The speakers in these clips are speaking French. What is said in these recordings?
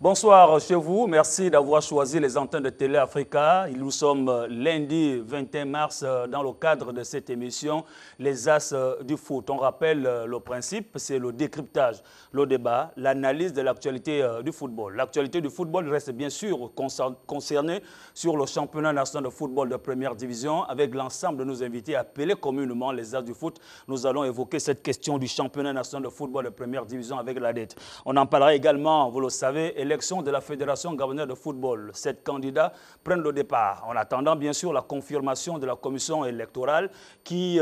Bonsoir chez vous, merci d'avoir choisi les antennes de Télé Africa. Nous sommes lundi 21 mars dans le cadre de cette émission, les As du foot. On rappelle le principe, c'est le décryptage, le débat, l'analyse de l'actualité du football. L'actualité du football reste bien sûr concernée sur le championnat national de football de première division avec l'ensemble de nos invités appelés communément les As du foot. Nous allons évoquer cette question du championnat national de football de première division avec la dette. On en parlera également, vous le savez, élection de la Fédération gabonaise de football. 7 candidats prennent le départ. En attendant, bien sûr, la confirmation de la commission électorale qui,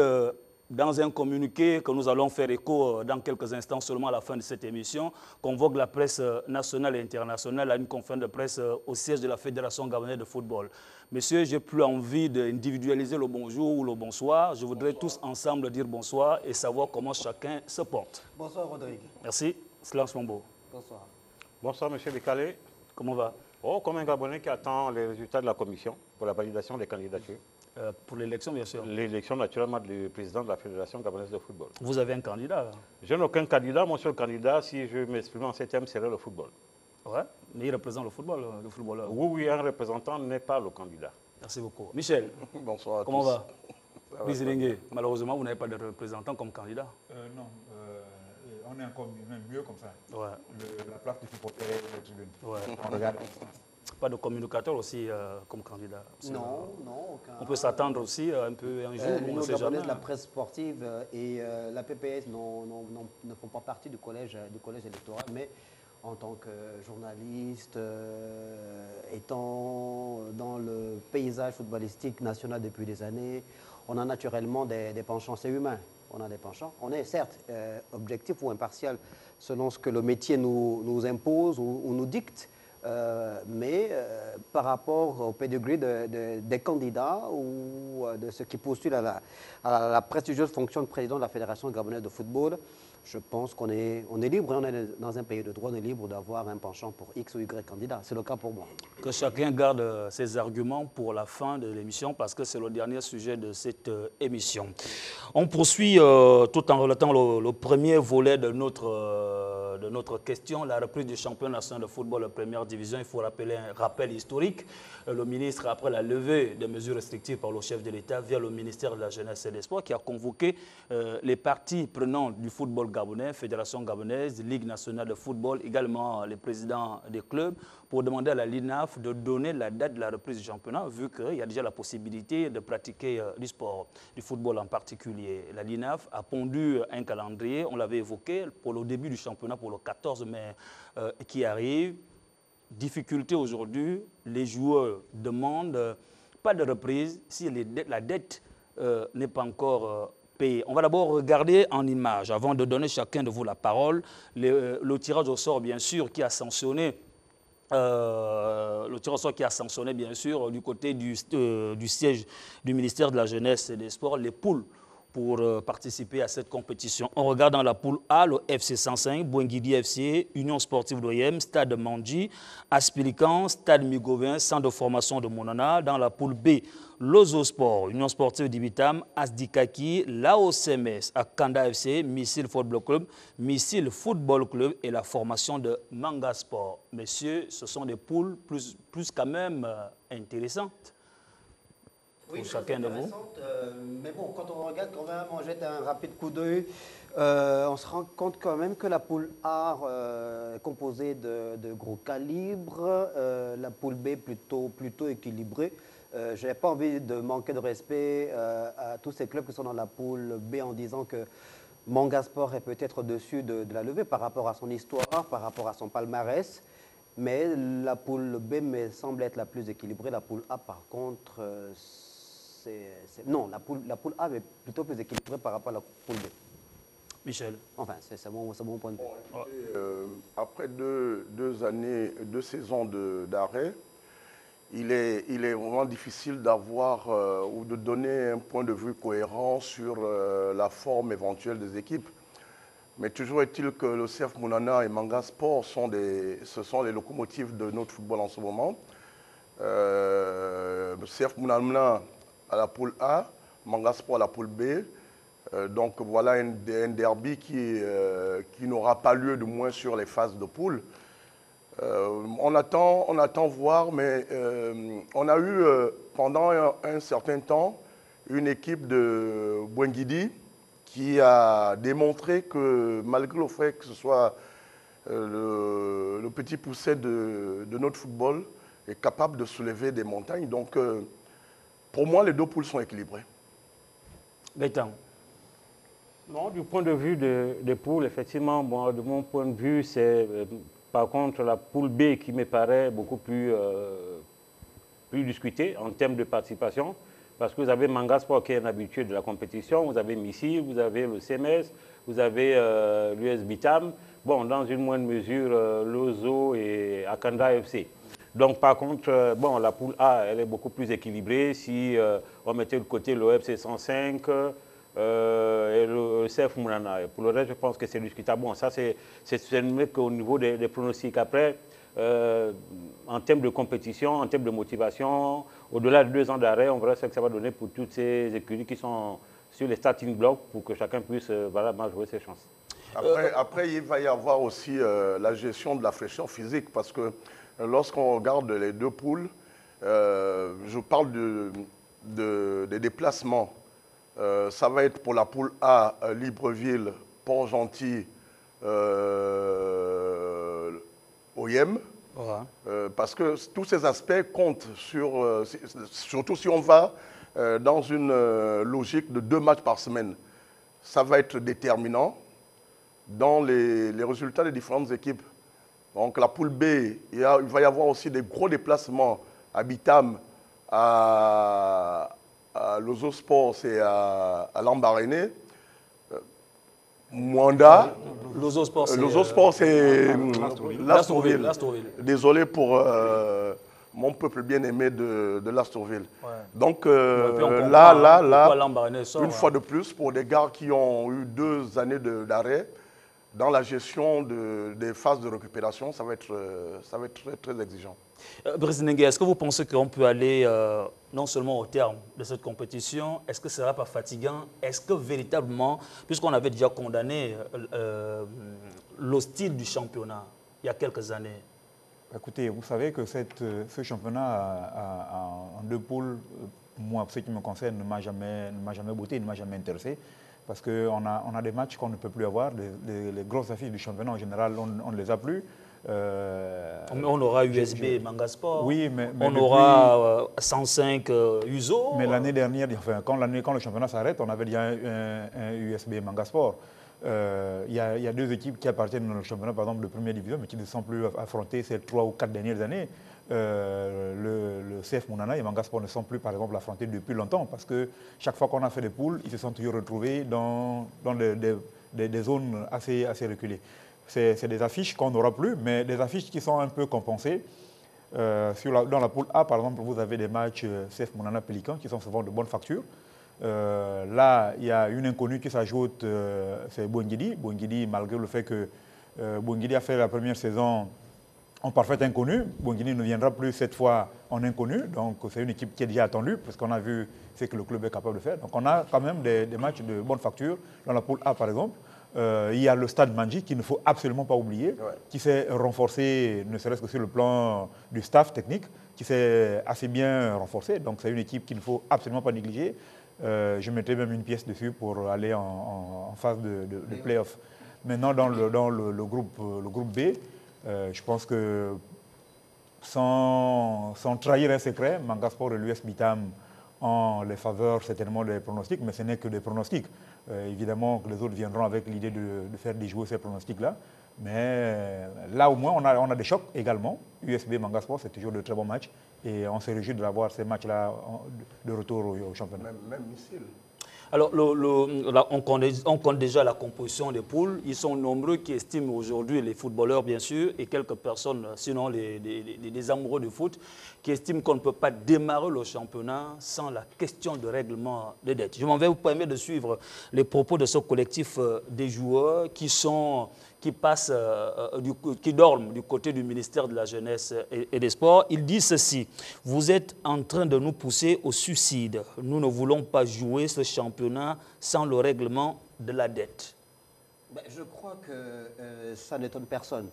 dans un communiqué que nous allons faire écho dans quelques instants seulement à la fin de cette émission, convoque la presse nationale et internationale à une conférence de presse au siège de la Fédération gabonaise de football. Messieurs, j'ai plus envie d'individualiser le bonjour ou le bonsoir. Je voudrais tous ensemble dire bonsoir et savoir comment chacun se porte. Bonsoir, Rodrigue. Merci. Silence Mambo. Bonsoir. Bonsoir, M. Bikale. Comment va? Oh, comme un Gabonais qui attend les résultats de la commission pour la validation des candidatures. Pour l'élection, bien sûr. L'élection, naturellement, du président de la Fédération gabonaise de football. Vous avez un candidat? Je n'ai aucun candidat. Mon seul candidat, si je m'exprime en 7e, serait le football. Ouais, mais il représente le football, le footballeur. Oui, un représentant n'est pas le candidat. Merci beaucoup. Michel, bonsoir à comment tous. va? Brice, malheureusement, vous n'avez pas de représentant comme candidat. Non, on est encore mieux comme ça. Ouais. La place du supporter et les tribunes. Ouais. On regarde. Pas de communicateur aussi comme candidat. Non, aucun. On peut s'attendre aussi un peu un jour, on ne sait jamais. La presse sportive et la PPS ne font pas partie du collège électoral, mais en tant que journaliste, étant dans le paysage footballistique national depuis des années, on a naturellement des penchants, c'est humain. On a des penchants. On est certes objectif ou impartial selon ce que le métier nous impose ou nous dicte, mais par rapport au pedigree des candidats ou de ceux qui postulent à la prestigieuse fonction de président de la Fédération gabonaise de football, je pense qu'on est libre, on est dans un pays de droit, on est libre d'avoir un penchant pour X ou Y candidat. C'est le cas pour moi. Que chacun garde ses arguments pour la fin de l'émission parce que c'est le dernier sujet de cette émission. On poursuit tout en relatant le premier volet de notre question, la reprise du championnat national de football de première division. Il faut rappeler un rappel historique. Le ministre, après la levée des mesures restrictives par le chef de l'État via le ministère de la Jeunesse et des Sports, qui a convoqué les parties prenantes du football gabonais, Fédération gabonaise, Ligue nationale de football, également les présidents des clubs, pour demander à la LINAF de donner la date de la reprise du championnat, vu qu'il y a déjà la possibilité de pratiquer du sport, du football en particulier. La LINAF a pondu un calendrier, on l'avait évoqué, pour le début du championnat, pour le 14 mai qui arrive. Difficulté aujourd'hui, les joueurs demandent pas de reprise si la dette n'est pas encore payée. On va d'abord regarder en image, avant de donner chacun de vous la parole, le tirage au sort, bien sûr, qui a sanctionné le tirage au sort qui a sanctionné, bien sûr, du côté du siège du ministère de la Jeunesse et des Sports, les poules pour participer à cette compétition. On regarde dans la poule A, le FC 105, Bouengidi FC, Union Sportive d'Oyem, Stade Mandji, Aspilican, Stade Migovin, Centre de formation de Monana. Dans la poule B, Lozo Sport, Union Sportive d'Ibitam, Asdikaki, l'AOCMS, Akanda FC, Missile Football Club, Missile Football Club et la formation de Manga Sport. Messieurs, ce sont des poules plus quand même intéressantes. Oui, chacun de vous. Mais bon, quand on regarde quand même, on jette un rapide coup d'œil, on se rend compte quand même que la poule A est composée de gros calibres, la poule B plutôt équilibrée. Je n'ai pas envie de manquer de respect à tous ces clubs qui sont dans la poule B en disant que Manga Sport est peut-être au-dessus de la levée par rapport à son histoire, par rapport à son palmarès. Mais la poule B me semble être la plus équilibrée. La poule A, par contre, non, la poule A est plutôt plus équilibrée par rapport à la poule B. Michel. Enfin, c'est mon point de vue. Bon, après deux saisons d'arrêt, il est vraiment difficile d'avoir ou de donner un point de vue cohérent sur la forme éventuelle des équipes. Mais toujours est-il que le CF Mounana et Manga Sport ce sont les locomotives de notre football en ce moment. Le CF Mounana à la poule A, Manga Sport à la poule B. Donc voilà un derby qui n'aura pas lieu de moins sur les phases de poule. On attend voir, mais on a eu pendant un certain temps une équipe de Bouenguidi qui a démontré que malgré le fait que ce soit le petit pousset de notre football est capable de soulever des montagnes. Donc pour moi, les deux poules sont équilibrées. Gaëtan. Non, du point de vue des poules, effectivement, bon, de mon point de vue, c'est par contre la poule B qui me paraît beaucoup plus discutée en termes de participation. Parce que vous avez Mangasport qui est un habitué de la compétition, vous avez Missi, vous avez le CMS, vous avez l'US Bitam, bon, dans une moindre mesure, Lozo et Akanda FC. Donc par contre, bon, la poule A, elle est beaucoup plus équilibrée. Si on mettait de côté le FC 105 et le CF Mounana. Pour le reste, je pense que c'est discutable. Bon, ça, c'est qu'au niveau des pronostics. Après, en termes de compétition, en termes de motivation, au-delà de 2 ans d'arrêt, on verra ce que ça va donner pour toutes ces écuries qui sont sur les starting blocks pour que chacun puisse voilà, jouer ses chances. Après, il va y avoir aussi la gestion de la fraîcheur physique parce que lorsqu'on regarde les deux poules, je parle des déplacements. Ça va être pour la poule A, Libreville, Port-Gentil, OIM, parce que tous ces aspects comptent surtout si on va dans une logique de 2 matchs par semaine. Ça va être déterminant dans les résultats des différentes équipes. Donc la poule B, il va y avoir aussi des gros déplacements à Bitam, à Lozo Sports et à Lambaréné. Mwanda. Lozo Sports, c'est Lastourville. Désolé pour mon peuple bien-aimé de Lastourville. Ouais. Donc là, une fois de plus, pour des gars qui ont eu 2 années d'arrêt, dans la gestion des phases de récupération, ça va être très, très exigeant. Brice Nengue, est-ce que vous pensez qu'on peut aller non seulement au terme de cette compétition, est-ce que ce ne sera pas fatigant? Est-ce que véritablement, puisqu'on avait déjà condamné le style du championnat il y a quelques années? Écoutez, vous savez que ce championnat en 2 poules, moi, ce qui me concerne, ne m'a jamais botté, ne m'a jamais intéressé. Parce qu'on a des matchs qu'on ne peut plus avoir. Les grosses affiches du championnat, en général, on ne les a plus. On aura USB et Mangasport. Oui, mais on aura 105 USO. Mais l'année dernière, enfin, quand le championnat s'arrête, on avait déjà un USB et Mangasport. Il y a 2 équipes qui appartiennent au championnat, par exemple, de première division, mais qui ne sont plus affrontées ces 3 ou 4 dernières années. Le CF Mounana et Mangasport ne sont plus, par exemple, affrontés depuis longtemps, parce que chaque fois qu'on a fait des poules, ils se sont toujours retrouvés dans des zones assez reculées. C'est des affiches qu'on n'aura plus, mais des affiches qui sont un peu compensées. Dans la poule A, par exemple, vous avez des matchs CF Mounana Pélican qui sont souvent de bonne facture. Là, il y a une inconnue qui s'ajoute, c'est Bouenguidi. Bouenguidi, malgré le fait que Bouenguidi a fait la première saison en parfait inconnu, Bouenguidi ne viendra plus cette fois en inconnu. Donc c'est une équipe qui est déjà attendue, parce qu'on a vu ce que le club est capable de faire. Donc on a quand même des matchs de bonne facture. Dans la poule A, par exemple, il y a le Stade Mandji qu'il ne faut absolument pas oublier, qui s'est renforcé, ne serait-ce que sur le plan du staff technique, qui s'est assez bien renforcé. Donc c'est une équipe qu'il ne faut absolument pas négliger. Je mettrai même une pièce dessus pour aller en phase de play-off. Maintenant, dans le groupe B, je pense que sans trahir un secret, Mangasport et l'US Bitam ont les faveurs certainement des pronostics, mais ce n'est que des pronostics. Évidemment que les autres viendront avec l'idée de faire déjouer ces pronostics-là. Mais là, au moins, on a des chocs également. USB Mangasport, c'est toujours de très bons matchs. Et on s'est réjoui de l'avoir ces matchs-là de retour au championnat. Même missile. Alors, là, on compte déjà la composition des poules. Ils sont nombreux qui estiment aujourd'hui, les footballeurs bien sûr, et quelques personnes, sinon les amoureux du foot, qui estiment qu'on ne peut pas démarrer le championnat sans la question de règlement des dettes. Je m'en vais vous permettre de suivre les propos de ce collectif des joueurs qui dorment du côté du ministère de la Jeunesse et des Sports. Ils disent ceci: vous êtes en train de nous pousser au suicide. Nous ne voulons pas jouer ce championnat sans le règlement de la dette. Je crois que ça n'étonne personne.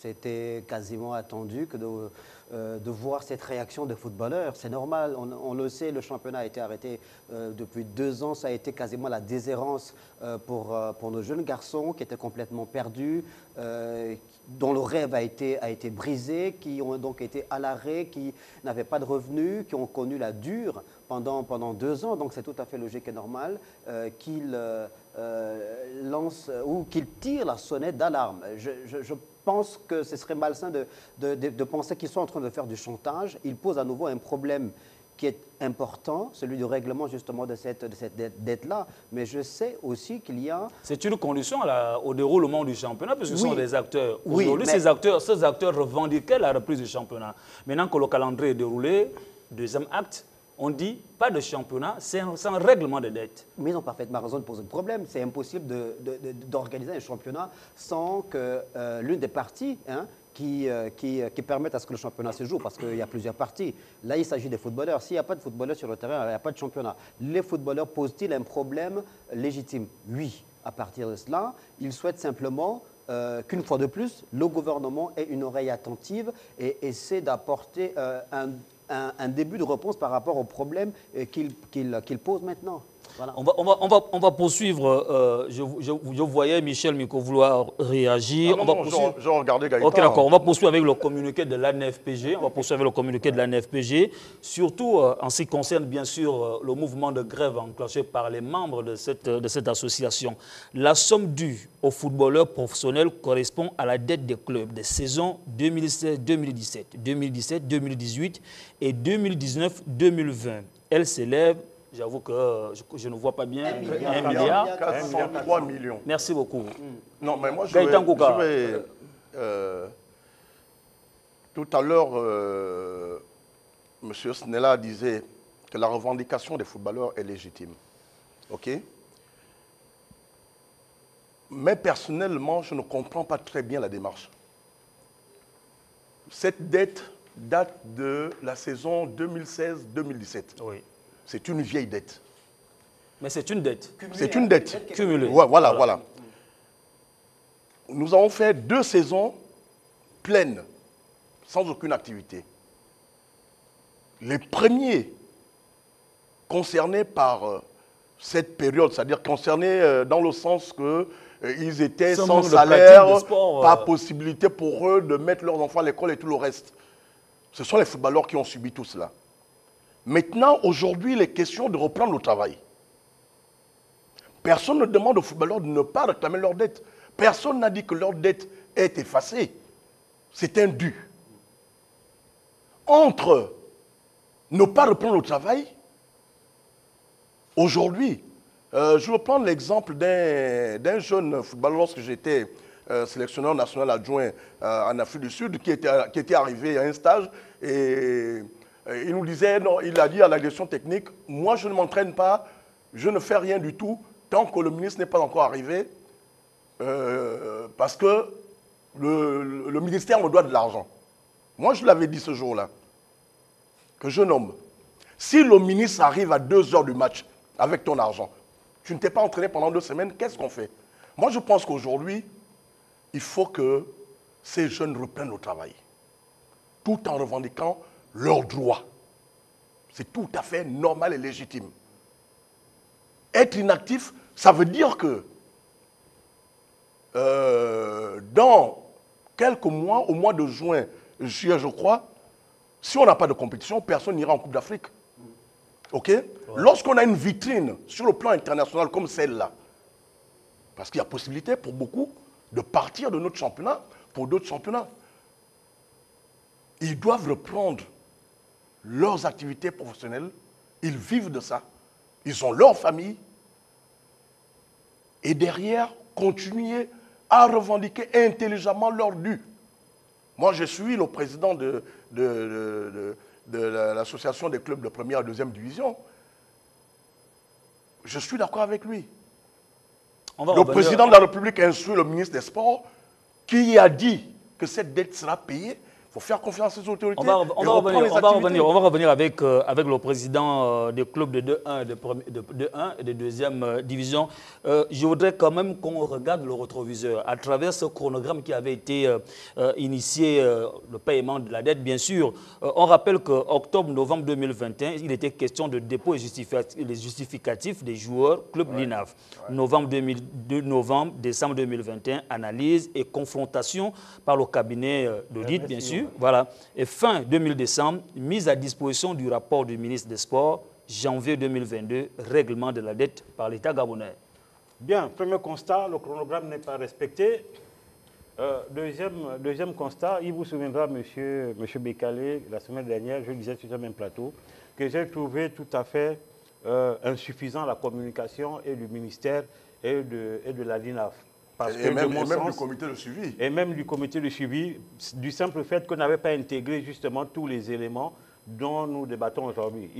C'était quasiment attendu que de voir cette réaction des footballeurs. C'est normal, on le sait, le championnat a été arrêté depuis 2 ans. Ça a été quasiment la déshérence pour nos jeunes garçons qui étaient complètement perdus, dont le rêve a été brisé, qui ont donc été à l'arrêt, qui n'avaient pas de revenus, qui ont connu la dure pendant 2 ans. Donc c'est tout à fait logique et normal qu'ils lancent ou qu'ils tirent la sonnette d'alarme. Je pense que ce serait malsain de penser qu'ils sont en train de faire du chantage. Ils posent à nouveau un problème qui est important, celui du règlement justement de cette dette-là. Mais je sais aussi qu'il y a... C'est une condition au déroulement du championnat, puisque ce sont des acteurs. Oui, aujourd'hui, mais... ces acteurs revendiquaient la reprise du championnat. Maintenant que le calendrier est déroulé, deuxième acte, on dit pas de championnat, c'est un règlement de dette. Mais ils ont parfaitement raison de poser le problème. C'est impossible d'organiser un championnat sans que l'une des parties qui permettent à ce que le championnat se joue, parce qu'il y a plusieurs parties. Là, il s'agit des footballeurs. S'il n'y a pas de footballeurs sur le terrain, il n'y a pas de championnat. Les footballeurs posent-ils un problème légitime? Oui. À partir de cela, ils souhaitent simplement qu'une fois de plus, le gouvernement ait une oreille attentive et essaie d'apporter un début de réponse par rapport aux problèmes qu'il pose maintenant. Voilà. On va poursuivre. Je voyais Michel Miko vouloir réagir. Je regardais Gaëtan. Ok, d'accord. On va poursuivre avec le communiqué de l'ANFPG. Surtout en ce qui concerne bien sûr le mouvement de grève enclenché par les membres de cette association. La somme due aux footballeurs professionnels correspond à la dette des clubs des saisons 2016-2017, 2017-2018 et 2019-2020. Elle s'élève, j'avoue que je ne vois pas bien, 1 milliard. 403 millions. Merci beaucoup. Non, mais moi, tout à l'heure, M. Snella disait que la revendication des footballeurs est légitime. OK? Mais personnellement, je ne comprends pas très bien la démarche. Cette dette date de la saison 2016-2017. Oui. C'est une vieille dette. Mais c'est une dette. C'est une dette. Cumulée. Ouais, voilà. Nous avons fait 2 saisons pleines, sans aucune activité. Les premiers concernés par cette période, c'est-à-dire concernés dans le sens qu'ils étaient sans salaire, pas possibilité pour eux de mettre leurs enfants à l'école et tout le reste. Ce sont les footballeurs qui ont subi tout cela. Maintenant, aujourd'hui, il est question de reprendre le travail. Personne ne demande aux footballeurs de ne pas réclamer leur dette. Personne n'a dit que leur dette est effacée. C'est un dû. Entre ne pas reprendre le travail, aujourd'hui, je vais prendre l'exemple d'un jeune footballeur lorsque j'étais sélectionneur national adjoint en Afrique du Sud qui était arrivé à un stage et il nous disait, non, il a dit à la direction technique, moi je ne m'entraîne pas, je ne fais rien du tout tant que le ministre n'est pas encore arrivé parce que le ministère me doit de l'argent. Moi je l'avais dit ce jour-là, que jeune homme, si le ministre arrive à 2 heures du match avec ton argent, tu ne t'es pas entraîné pendant 2 semaines, qu'est-ce qu'on fait? Moi je pense qu'aujourd'hui, il faut que ces jeunes reprennent le travail, tout en revendiquant leurs droits. C'est tout à fait normal et légitime. Être inactif, ça veut dire que dans quelques mois, au mois de juin, juillet, je crois, si on n'a pas de compétition, personne n'ira en Coupe d'Afrique. OK? Ouais. Lorsqu'on a une vitrine sur le plan international comme celle-là, parce qu'il y a possibilité pour beaucoup de partir de notre championnat pour d'autres championnats, ils doivent reprendre leurs activités professionnelles, ils vivent de ça, ils ont leur famille, et derrière, continuer à revendiquer intelligemment leur dû. Moi, je suis le président de l'association des clubs de première et deuxième division. Je suis d'accord avec lui. Le président de la République instruit le ministre des Sports qui a dit que cette dette sera payée, faut faire confiance à ces autorités. On va revenir avec le président des clubs de 2-1 et de deuxième division. Je voudrais quand même qu'on regarde le rétroviseur à travers ce chronogramme qui avait été initié, le paiement de la dette, bien sûr. On rappelle qu'octobre-novembre 2021, il était question de dépôt et justificatif des joueurs club l'INAF. Novembre, décembre 2021, analyse et confrontation par le cabinet d'audit, bien sûr. Voilà. Et fin 2000 mise à disposition du rapport du ministre des Sports, janvier 2022, règlement de la dette par l'État gabonais. Bien, premier constat, le chronogramme n'est pas respecté. Deuxième constat, il vous souviendra, monsieur Bekale, la semaine dernière, je disais sur ce même plateau, que j'ai trouvé tout à fait insuffisant la communication et du ministère et de la LINAF. Et même du comité de suivi. Et même du comité de suivi, du simple fait qu'on n'avait pas intégré justement tous les éléments dont nous débattons aujourd'hui.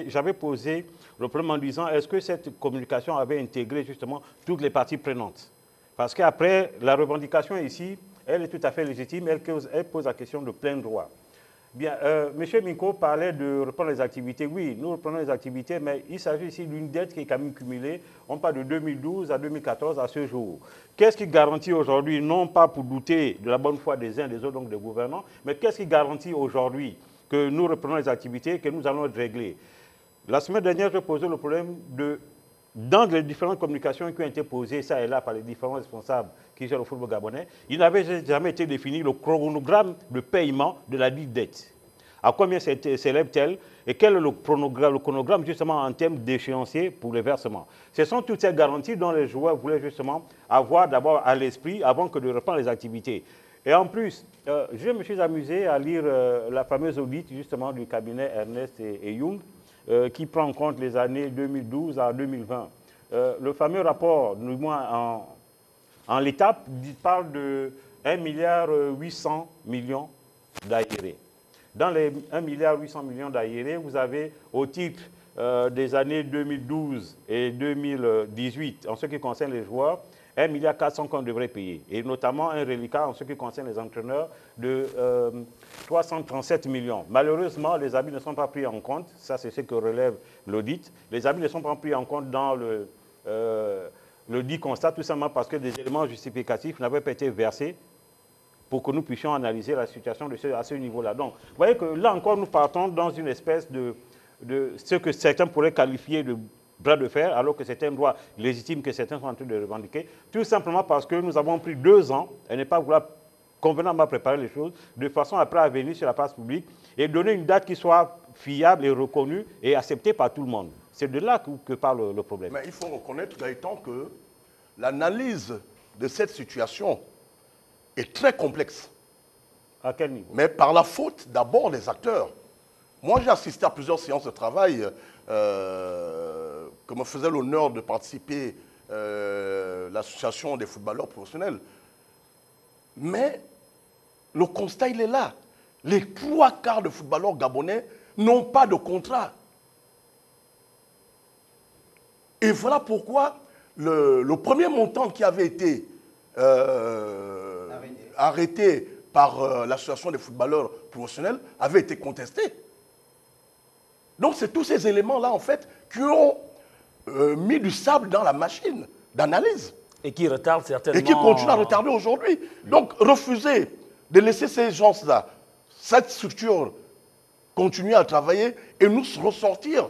J'avais posé le problème en disant, est-ce que cette communication avait intégré justement toutes les parties prenantes? Parce qu'après, la revendication ici, elle est tout à fait légitime, elle pose la question de plein droit. Bien, M. Minko parlait de reprendre les activités. Oui, nous reprenons les activités, mais il s'agit ici d'une dette qui est quand même cumulée. On parle de 2012 à 2014 à ce jour. Qu'est-ce qui garantit aujourd'hui, non pas pour douter de la bonne foi des uns des autres, donc des gouvernants, mais qu'est-ce qui garantit aujourd'hui que nous reprenons les activités, que nous allons être réglés? La semaine dernière, je posais le problème dans les différentes communications qui ont été posées, ça et là, par les différents responsables qui gèrent le football gabonais, il n'avait jamais été défini le chronogramme de paiement de la dite dette. À combien s'élève-t-elle et quel est le chronogramme justement en termes d'échéancier pour les versements? Ce sont toutes ces garanties dont les joueurs voulaient justement avoir d'abord à l'esprit avant que de reprendre les activités. Et en plus, je me suis amusé à lire la fameuse audit justement du cabinet Ernest et Young, qui prend en compte les années 2012 à 2020. Le fameux rapport, du moins en l'étape, parle de 1,8 milliard d'AIRE. Dans les 1,8 milliard d'AIRE, vous avez au titre des années 2012 et 2018, en ce qui concerne les joueurs, 1,4 milliard qu'on devrait payer. Et notamment un reliquat en ce qui concerne les entraîneurs de 337 millions. Malheureusement, les habits ne sont pas pris en compte. Ça, c'est ce que relève l'audit. Les habits ne sont pas pris en compte dans le dit constat, tout simplement parce que des éléments justificatifs n'avaient pas été versés pour que nous puissions analyser la situation à ce niveau-là. Donc, vous voyez que là encore, nous partons dans une espèce de ce que certains pourraient qualifier de bras de fer, alors que c'est un droit légitime que certains sont en train de revendiquer, tout simplement parce que nous avons pris 2 ans et ne pas vouloir convenablement préparer les choses, de façon après à venir sur la place publique et donner une date qui soit fiable et reconnue et acceptée par tout le monde. C'est de là que parle le problème. Mais il faut reconnaître, Gaëtan, que l'analyse de cette situation est très complexe. À quel niveau? Mais par la faute d'abord des acteurs. Moi, j'ai assisté à plusieurs séances de travail que me faisait l'honneur de participer l'association des footballeurs professionnels. Mais le constat, il est là. Les 3/4 de footballeurs gabonais n'ont pas de contrat. Et voilà pourquoi le premier montant qui avait été arrêté par l'association des footballeurs professionnels avait été contesté. Donc, c'est tous ces éléments-là, en fait, qui ont mis du sable dans la machine d'analyse. Et qui retardent certainement... Et qui continuent à retarder aujourd'hui. Donc, refuser de laisser ces gens-là, cette structure, continuer à travailler et nous ressortir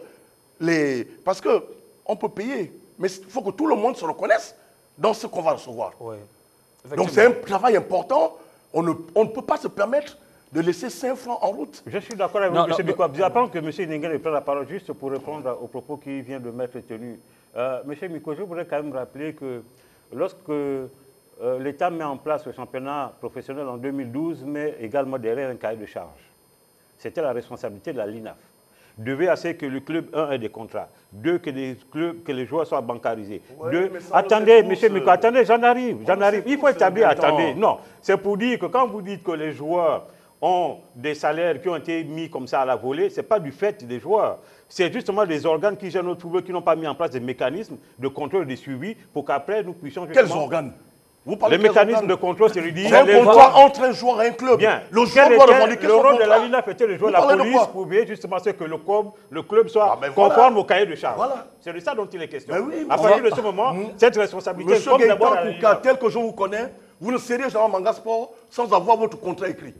les... Parce qu'on peut payer, mais il faut que tout le monde se reconnaisse dans ce qu'on va recevoir. Oui. Donc, c'est un travail important. On ne peut pas se permettre de laisser 5 francs en route. Je suis d'accord avec vous, M. Bikwa. J'attends que M. Nengen prenne la parole juste pour répondre aux propos qui vient de m'être tenus. M. Miko, je voudrais quand même rappeler que lorsque l'État met en place le championnat professionnel en 2012, mais également derrière un cahier de charge, c'était la responsabilité de la LINAF. Devait assez que le club, 1, ait des contrats. 2, que les joueurs soient bancarisés. Ouais, 2, attendez, M. Miko, attendez, j'en arrive. Il faut établir, attendez. Temps. Non, c'est pour dire que quand vous dites que les joueurs ont des salaires qui ont été mis comme ça à la volée, ce n'est pas du fait des joueurs. C'est justement des organes qui gèrent notre football qui n'ont pas mis en place des mécanismes de contrôle et de suivi pour qu'après nous puissions... Quels organes? Vous parlez Le de mécanisme de contrôle, c'est lui dire... C'est un contrat entre un joueur et un club. Bien. Le joueur doit revendiquer le son rôle de contrat. la LINAF était de jouer Vous la parlez de police quoi? pour veiller justement à ce que le club soit ben conforme voilà. au cahier de charge. Voilà. C'est de ça dont il est question. Ben oui, à partir de ce moment, cette responsabilité Monsieur comme d'abord Gaëtan à la Kouka, LINAF. tel que je vous connais, vous ne serez jamais Manga Sport sans avoir votre contrat écrit.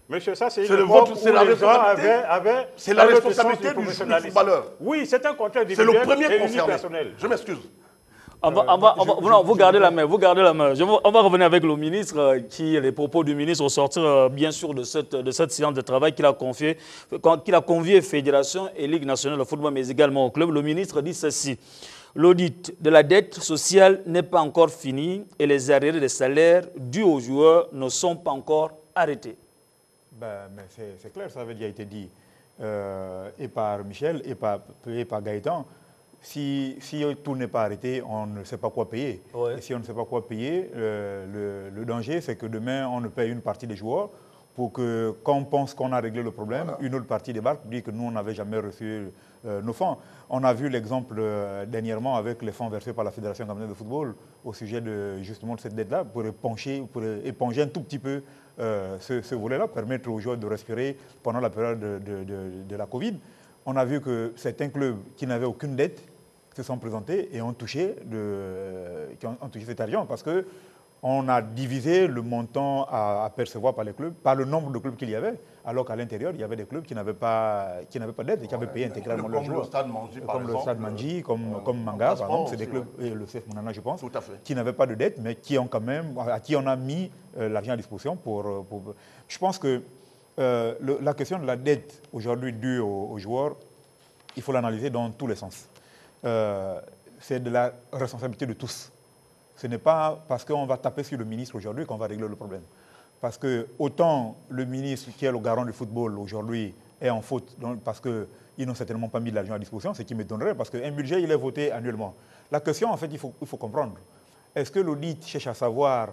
Monsieur, ça c'est C'est une votre- époque c'est où la les gens responsabilité. avaient C'est la un autre responsabilité sens du professionnalisme. footballeur. Oui, c'est un contrat C'est le individuel premier et concerné. unipersonnel. Je m'excuse. Non, vous gardez la main, vous gardez la main. On va revenir avec le ministre, les propos du ministre au sortir, bien sûr, de cette séance de travail qu'il a convié Fédération et Ligue nationale de football, mais également au club. Le ministre dit ceci: l'audit de la dette sociale n'est pas encore fini et les arriérés des salaires dus aux joueurs ne sont pas encore arrêtés. Ben, mais c'est clair, ça avait déjà été dit et par Michel et par Gaëtan. Si tout n'est pas arrêté, on ne sait pas quoi payer. Ouais. Et si on ne sait pas quoi payer, le danger, c'est que demain, on ne paye une partie des joueurs pour que, quand on pense qu'on a réglé le problème, une autre partie débarque pour dire que nous, on n'avait jamais reçu nos fonds. On a vu l'exemple dernièrement avec les fonds versés par la Fédération camerounaise de football au sujet de justement de cette dette-là, pour éponger un tout petit peu ce volet-là, permettre aux joueurs de respirer pendant la période de la Covid. On a vu que certains clubs qui n'avaient aucune dette se sont présentés et ont touché cet argent parce qu'on a divisé le montant à percevoir par les clubs par le nombre de clubs qu'il y avait, alors qu'à l'intérieur, il y avait des clubs qui n'avaient pas de dette et qui avaient payé intégralement leurs joueurs. Comme le Stade Manji, par exemple. Comme le Stade Manji, comme Manga, par exemple, c'est des clubs, et le CF Mounana, je pense, Tout à fait. qui n'avaient pas de dette, mais qui ont quand même, à qui on a mis l'argent à disposition Je pense que la question de la dette aujourd'hui due aux joueurs, il faut l'analyser dans tous les sens. C'est de la responsabilité de tous. Ce n'est pas parce qu'on va taper sur le ministre aujourd'hui qu'on va régler le problème. Parce que autant le ministre qui est le garant du football aujourd'hui est en faute parce qu'ils n'ont certainement pas mis de l'argent à disposition, ce qui m'étonnerait parce qu'un budget, il est voté annuellement. La question, en fait, il faut comprendre. Est-ce que l'audit cherche à savoir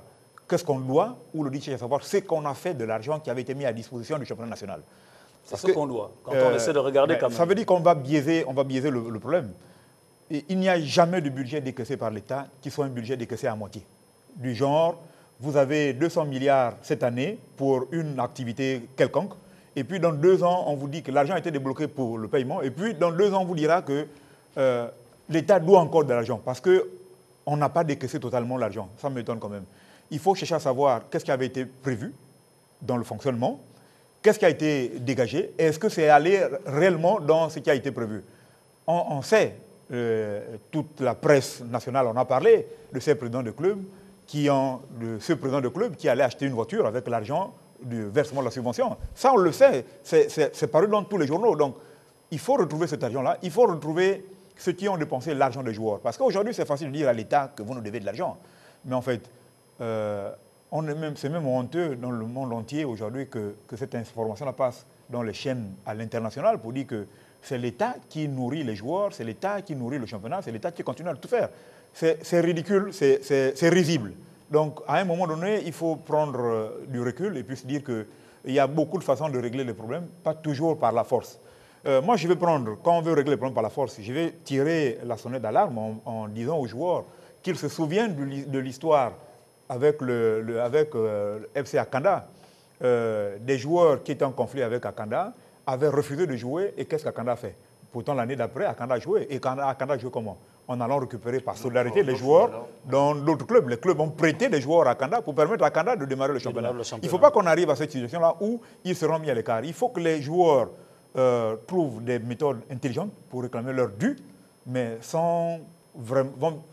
qu'est-ce qu'on doit ou l'audit cherche à savoir ce qu'on a fait de l'argent qui avait été mis à disposition du championnat national? C'est ce qu'on doit, quand on essaie de regarder quand même. Ça veut dire qu'on va biaiser le problème. Et il n'y a jamais de budget décaissé par l'État qui soit un budget décaissé à moitié. Du genre, vous avez 200 milliards cette année pour une activité quelconque, et puis dans 2 ans, on vous dit que l'argent a été débloqué pour le paiement, et puis dans 2 ans, on vous dira que l'État doit encore de l'argent, parce qu'on n'a pas décaissé totalement l'argent. Ça m'étonne quand même. Il faut chercher à savoir qu'est-ce qui avait été prévu dans le fonctionnement, qu'est-ce qui a été dégagé, et est-ce que c'est allé réellement dans ce qui a été prévu. On sait, toute la presse nationale en a parlé, de ces présidents de club ce président de club qui allait acheter une voiture avec l'argent du versement de la subvention. Ça, on le sait, c'est paru dans tous les journaux. Donc, il faut retrouver cet argent-là, il faut retrouver ceux qui ont dépensé l'argent des joueurs. Parce qu'aujourd'hui, c'est facile de dire à l'État que vous nous devez de l'argent. Mais en fait, c'est même honteux dans le monde entier aujourd'hui que cette information-là passe dans les chaînes à l'international pour dire que c'est l'État qui nourrit les joueurs, c'est l'État qui nourrit le championnat, c'est l'État qui continue à tout faire. C'est ridicule, c'est risible. Donc, à un moment donné, il faut prendre du recul et puis se dire qu'il y a beaucoup de façons de régler les problèmes, pas toujours par la force. Moi, je vais prendre, quand on veut régler les problèmes par la force, je vais tirer la sonnette d'alarme en disant aux joueurs qu'ils se souviennent de l'histoire avec FC Akanda. Des joueurs qui étaient en conflit avec Akanda avaient refusé de jouer et qu'est-ce qu'Akanda a fait? Pourtant, l'année d'après, Akanda a joué. Et Akanda a joué comment? En allant récupérer par solidarité les joueurs dans d'autres clubs. Les clubs ont prêté des joueurs à Akanda pour permettre à Akanda de démarrer le championnat. Il ne faut pas qu'on arrive à cette situation-là où ils seront mis à l'écart. Il faut que les joueurs trouvent des méthodes intelligentes pour réclamer leur dû, mais sans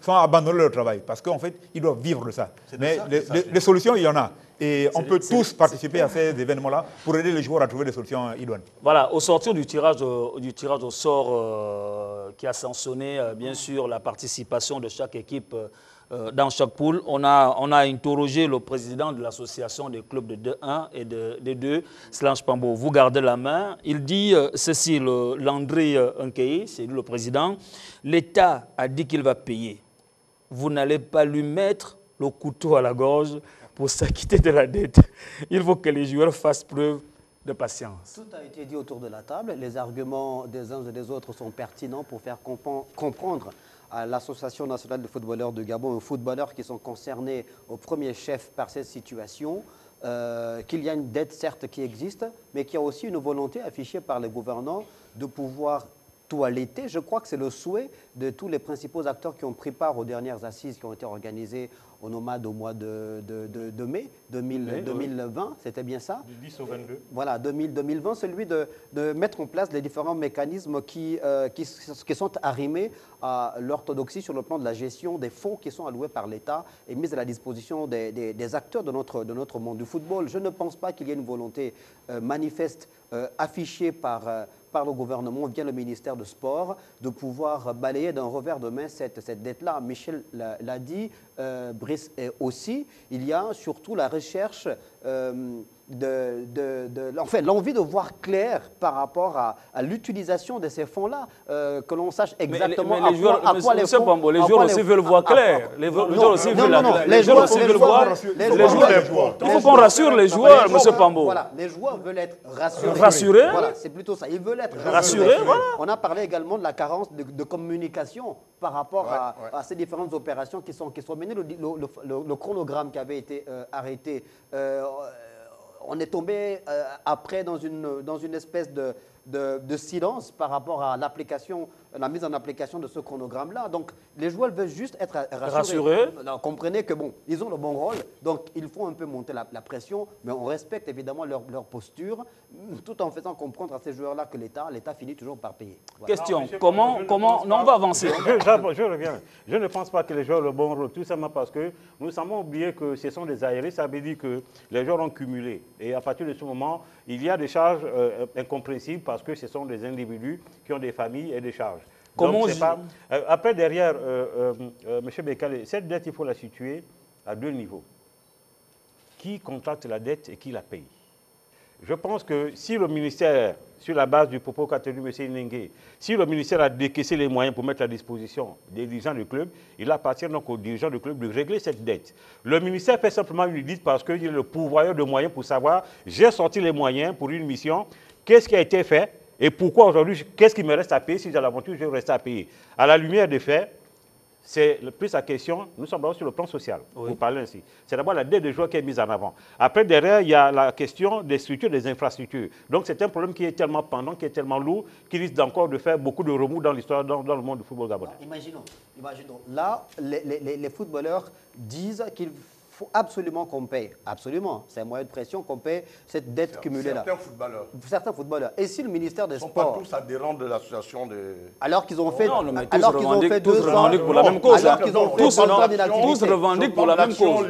abandonner leur travail. Parce qu'en fait, ils doivent vivre de ça. Mais les solutions, il y en a. Et on peut tous participer à ces événements-là pour aider les joueurs à trouver des solutions idoines. Voilà, au sortir du tirage au sort qui a sanctionné, bien sûr, la participation de chaque équipe dans chaque poule, on a interrogé le président de l'association des clubs de D1 et de D2, Slange Pambo. Vous gardez la main. Il dit ceci, Landry Nkei, c'est lui le président. L'État a dit qu'il va payer. Vous n'allez pas lui mettre le couteau à la gorge pour s'acquitter de la dette. Il faut que les joueurs fassent preuve de patience. Tout a été dit autour de la table. Les arguments des uns et des autres sont pertinents pour faire comprendre à l'Association nationale de footballeurs de Gabon, aux footballeurs qui sont concernés au premier chef par cette situation, qu'il y a une dette certes qui existe, mais qu'il y a aussi une volonté affichée par les gouvernants de pouvoir toiletter. Je crois que c'est le souhait de tous les principaux acteurs qui ont pris part aux dernières assises qui ont été organisées au Nomade au mois de mai 2020, c'était bien ça? Du 10 au 22. Voilà, 2020, celui de mettre en place les différents mécanismes qui sont arrimés à l'orthodoxie sur le plan de la gestion des fonds qui sont alloués par l'État et mis à la disposition des acteurs de notre monde du football. Je ne pense pas qu'il y ait une volonté manifeste affichée par le gouvernement via le ministère de Sport de pouvoir balayer d'un revers de main cette dette-là. Michel l'a dit, Brice aussi, il y a surtout la recherche enfin, l'envie de voir clair par rapport à l'utilisation de ces fonds-là, que l'on sache exactement à quoi les fonds... Pambo, les joueurs aussi veulent voir clair. Les joueurs aussi veulent voir. Il faut qu'on rassure les joueurs, M. Pambo. Voilà, les joueurs veulent être rassurés. Rassurés? Voilà, c'est plutôt ça. Ils veulent être rassurés. Voilà. On a parlé également de la carence de communication par rapport à ces différentes opérations qui sont menées. Le chronogramme qui avait été arrêté, on est tombé après dans une espèce de silence par rapport à la mise en application de ce chronogramme-là. Donc, les joueurs veulent juste être rassurés. Alors, comprenez que, bon, ils ont le bon rôle, donc il faut un peu monter la pression, mais on respecte évidemment leur posture, tout en faisant comprendre à ces joueurs-là que l'État finit toujours par payer. Voilà. Question, comment non, on va avancer. Je reviens. Je ne pense pas que les joueurs ont le bon rôle, tout simplement parce que nous semblons oublier que ce sont des aérés, ça veut dire que les joueurs ont cumulé. Et à partir de ce moment, il y a des charges incompréhensibles parce que ce sont des individus qui ont des familles et des charges. Donc, après, derrière, M. Bekale, cette dette, il faut la situer à deux niveaux. Qui contracte la dette et qui la paye? Je pense que si le ministère, sur la base du propos qu'a tenu M. Nengue, si le ministère a décaissé les moyens pour mettre à disposition des dirigeants du club, il appartient donc aux dirigeants du club de régler cette dette. Le ministère fait simplement une audit parce qu'il est le pourvoyeur de moyens pour savoir, j'ai sorti les moyens pour une mission, qu'est-ce qui a été fait et pourquoi aujourd'hui, qu'est-ce qui me reste à payer si j'ai l'aventure, je reste à payer. À la lumière des faits, c'est plus la question, nous sommes sur le plan social, pour parler ainsi. C'est d'abord la dette des joueurs qui est mise en avant. Après, derrière, il y a la question des structures, des infrastructures. Donc, c'est un problème qui est tellement pendant, qui est tellement lourd, qui risque encore de faire beaucoup de remous dans l'histoire, dans le monde du football gabonais. Imaginons. Là, les footballeurs disent qu'il faut absolument qu'on paye. Absolument. C'est un moyen de pression qu'on paye cette dette cumulée-là. Certains footballeurs. Et si le ministère des Sports... Ils ne sont pas tous adhérents de l'association de... Alors qu'ils ont fait... Non, mais tous revendiquent pour la même cause. Tous revendiquent pour la même cause.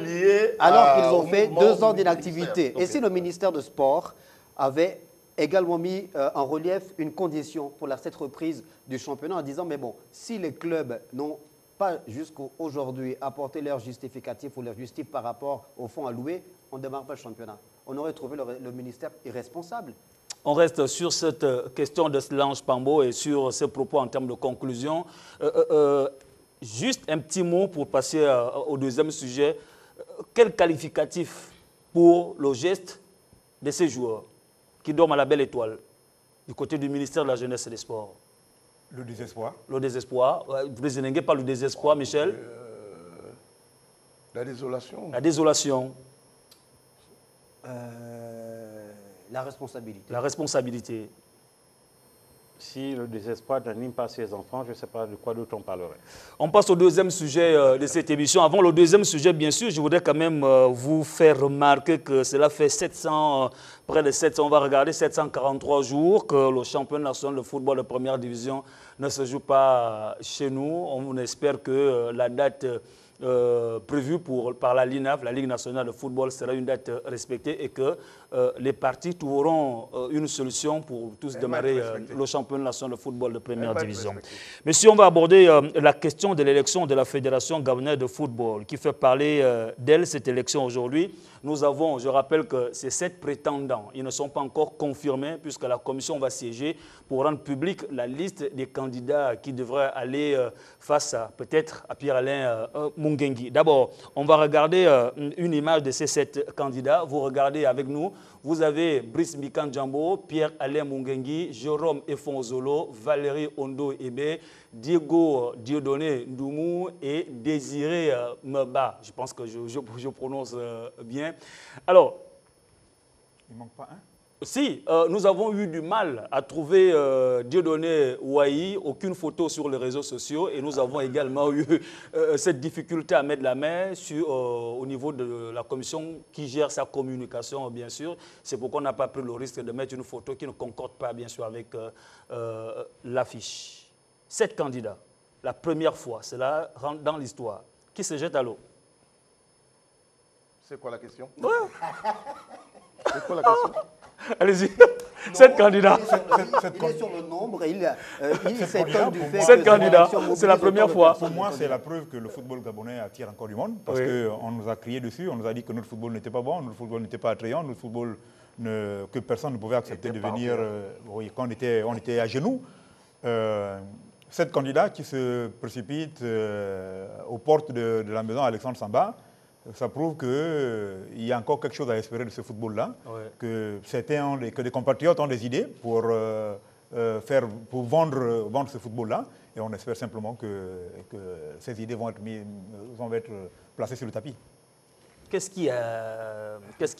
Alors qu'ils ont fait 2 ans d'inactivité. Et si le ministère des Sports avait également mis en relief une condition pour cette reprise du championnat en disant, mais bon, si les clubs n'ont pas jusqu'aujourd'hui apporté leur justificatif ou leur justif par rapport aux fonds alloués, on ne démarre pas le championnat. On aurait trouvé le ministère irresponsable. On reste sur cette question de Solange Pambo et sur ses propos en termes de conclusion. Juste un petit mot pour passer au deuxième sujet. Quel qualificatif pour le geste de ces joueurs qui dorment à la belle étoile du côté du ministère de la Jeunesse et des Sports? Le désespoir. Le désespoir. Vous n'avez pas le désespoir, Michel? La désolation. La désolation. La responsabilité. La responsabilité. Si le désespoir n'anime pas ses enfants, je ne sais pas de quoi d'autre on parlerait. On passe au deuxième sujet de cette émission. Avant le deuxième sujet, bien sûr, je voudrais quand même vous faire remarquer que cela fait près de 700, on va regarder 743 jours que le championnat national de football de première division ne se joue pas chez nous. On espère que la date prévue par la LINAF, la Ligue nationale de football, sera une date respectée et que les partis trouveront une solution pour tous démarrer le championnat national de football de première division. Mais si on va aborder la question de l'élection de la Fédération gabonaise de football, qui fait parler d'elle, cette élection aujourd'hui, nous avons, je rappelle que c'est 7 prétendants. Ils ne sont pas encore confirmés puisque la commission va siéger pour rendre publique la liste des candidats qui devraient aller face à peut-être à Pierre-Alain Mungengi. D'abord, on va regarder une image de ces 7 candidats. Vous regardez avec nous vous avez Brice Mikanjambo, Pierre-Alain Mungengi, Jérôme Efonzolo, Valérie Ondo Ebe, Diego Dieudonné Ndoumou et Désiré Meba. Je pense que je prononce bien. Alors, il ne manque pas un. Si, nous avons eu du mal à trouver Dieudonné Ouahi, aucune photo sur les réseaux sociaux, et nous avons également eu cette difficulté à mettre la main au niveau de la commission qui gère sa communication, bien sûr. C'est pourquoi on n'a pas pris le risque de mettre une photo qui ne concorde pas, bien sûr, avec l'affiche. 7 candidats, la première fois, cela rentre dans l'histoire. Qui se jette à l'eau? C'est quoi la question? Ouais. C'est quoi la question? Allez-y, 7 candidats. Il est sur le nombre et il s'étonne du fait 7 que candidats, c'est la première fois. Pour moi, c'est la preuve que le football gabonais attire encore du monde, parce qu'on nous a crié dessus, on nous a dit que notre football n'était pas bon, notre football n'était pas attrayant, notre football que personne ne pouvait accepter de venir, quand on était à genoux. 7 candidats qui se précipitent aux portes de la maison Alexandre Samba. Ça prouve qu'il y a encore quelque chose à espérer de ce football-là, que des compatriotes ont des idées pour vendre ce football-là, et on espère simplement que ces idées vont être placées sur le tapis. Qu'est-ce qui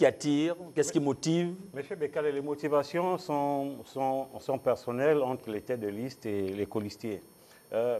attire, qu'est-ce qui motive? Monsieur Bekale, les motivations sont personnelles entre les têtes de liste et les colistiers.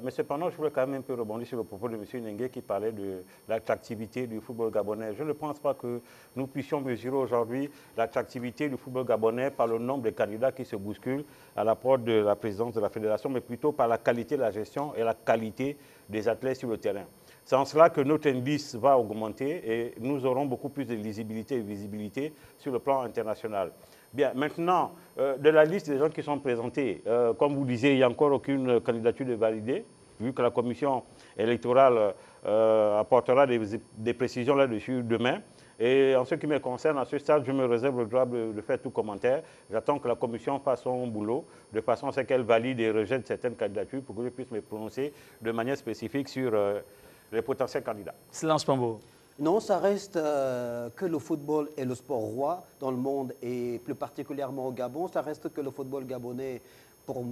Mais cependant, je voulais quand même un peu rebondir sur le propos de M. Nengue qui parlait de l'attractivité du football gabonais. Je ne pense pas que nous puissions mesurer aujourd'hui l'attractivité du football gabonais par le nombre de candidats qui se bousculent à la porte de la présidence de la fédération, mais plutôt par la qualité de la gestion et la qualité des athlètes sur le terrain. C'est en cela que notre indice va augmenter et nous aurons beaucoup plus de lisibilité et de visibilité sur le plan international. Bien, maintenant, de la liste des gens qui sont présentés, comme vous disiez, il n'y a encore aucune candidature de validée, vu que la commission électorale apportera des précisions là-dessus demain. Et en ce qui me concerne, à ce stade, je me réserve le droit de faire tout commentaire. J'attends que la commission fasse son boulot, de façon à ce qu'elle valide et rejette certaines candidatures pour que je puisse me prononcer de manière spécifique sur les potentiels candidats. Silence Pambo. Non, ça reste que le football est le sport roi dans le monde et plus particulièrement au Gabon. Ça reste que le football gabonais, pour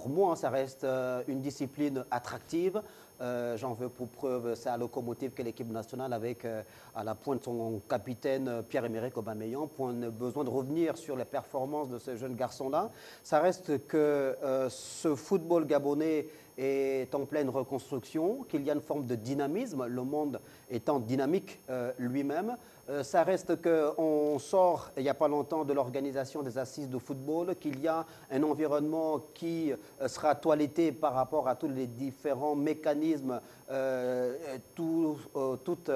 moi, ça reste une discipline attractive. J'en veux pour preuve sa locomotive qu'est l'équipe nationale avec à la pointe son capitaine Pierre-Emerick Aubameyang. Point de besoin de revenir sur les performances de ce jeune garçon-là. Ça reste que ce football gabonais est en pleine reconstruction, qu'il y a une forme de dynamisme, le monde étant dynamique lui-même. Ça reste qu'on sort, il n'y a pas longtemps, de l'organisation des assises de football, qu'il y a un environnement qui sera toiletté par rapport à tous les différents mécanismes, toute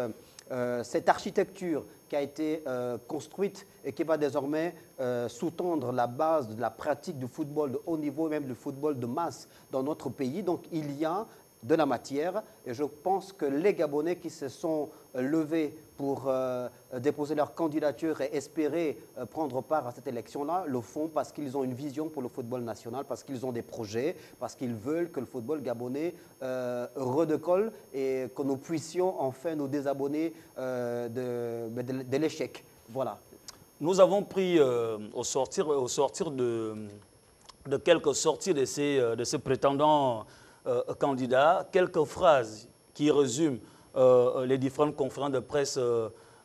cette architecture qui a été construite et qui va désormais sous-tendre la base de la pratique du football de haut niveau, même du football de masse dans notre pays. Donc il y a de la matière et je pense que les Gabonais qui se sont levés pour déposer leur candidature et espérer prendre part à cette élection-là le font parce qu'ils ont une vision pour le football national, parce qu'ils ont des projets, parce qu'ils veulent que le football gabonais redécolle et que nous puissions enfin nous désabonner de l'échec. Voilà. Nous avons pris au sortir de quelques sorties de ces prétendants candidats, quelques phrases qui résument les différentes conférences de presse